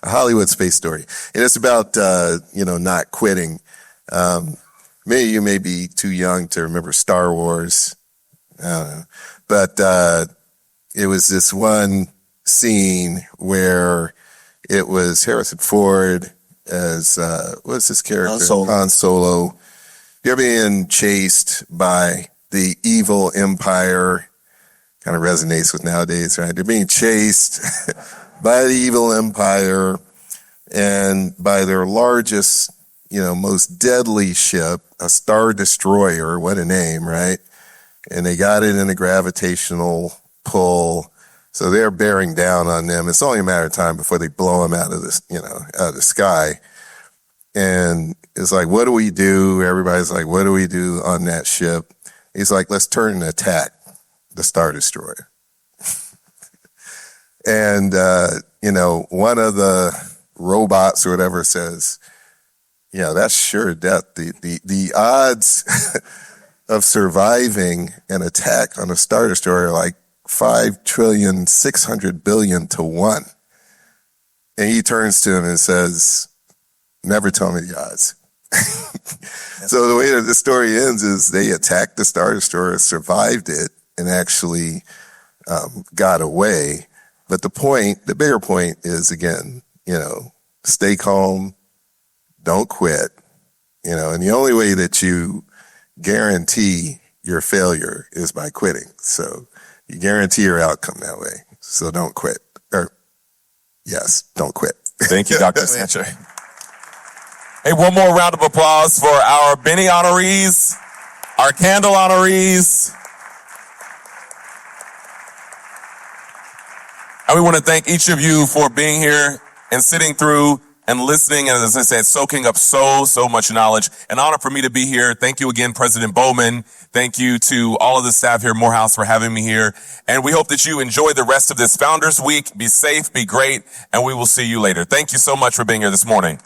A Hollywood space story, and it's about not quitting. Many of you may be too young to remember Star Wars, I don't know, but it was this one scene where it was Harrison Ford as what's his character? Han Solo. You're being chased by the evil empire. Kind of resonates with nowadays, right? They're being chased by the evil empire and by their largest, most deadly ship, a Star Destroyer. What a name, right? And they got it in a gravitational pull. So they're bearing down on them. It's only a matter of time before they blow them out of this, out of the sky. And it's like, what do we do? Everybody's like, what do we do on that ship? He's like, let's turn and attack the Star Destroyer. And, one of the robots or whatever says, that's sure death. The odds of surviving an attack on a Star Destroyer are like 5,600,000,000,000 to 1. And he turns to him and says, never tell me the odds. So the way that the story ends is they attacked the Star Destroyer, survived it, and actually got away. But the bigger point is, again, stay calm, don't quit, and the only way that you guarantee your failure is by quitting. So you guarantee your outcome that way. So don't quit. Don't quit. Thank you, Dr. Sanchez. Hey, one more round of applause for our Bennie honorees, our Candle honorees. And we want to thank each of you for being here and sitting through and listening, and as I said, soaking up so much knowledge. An honor for me to be here. Thank you again, President Bowman. Thank you to all of the staff here at Morehouse for having me here. And we hope that you enjoy the rest of this Founders Week. Be safe, be great, and we will see you later. Thank you so much for being here this morning.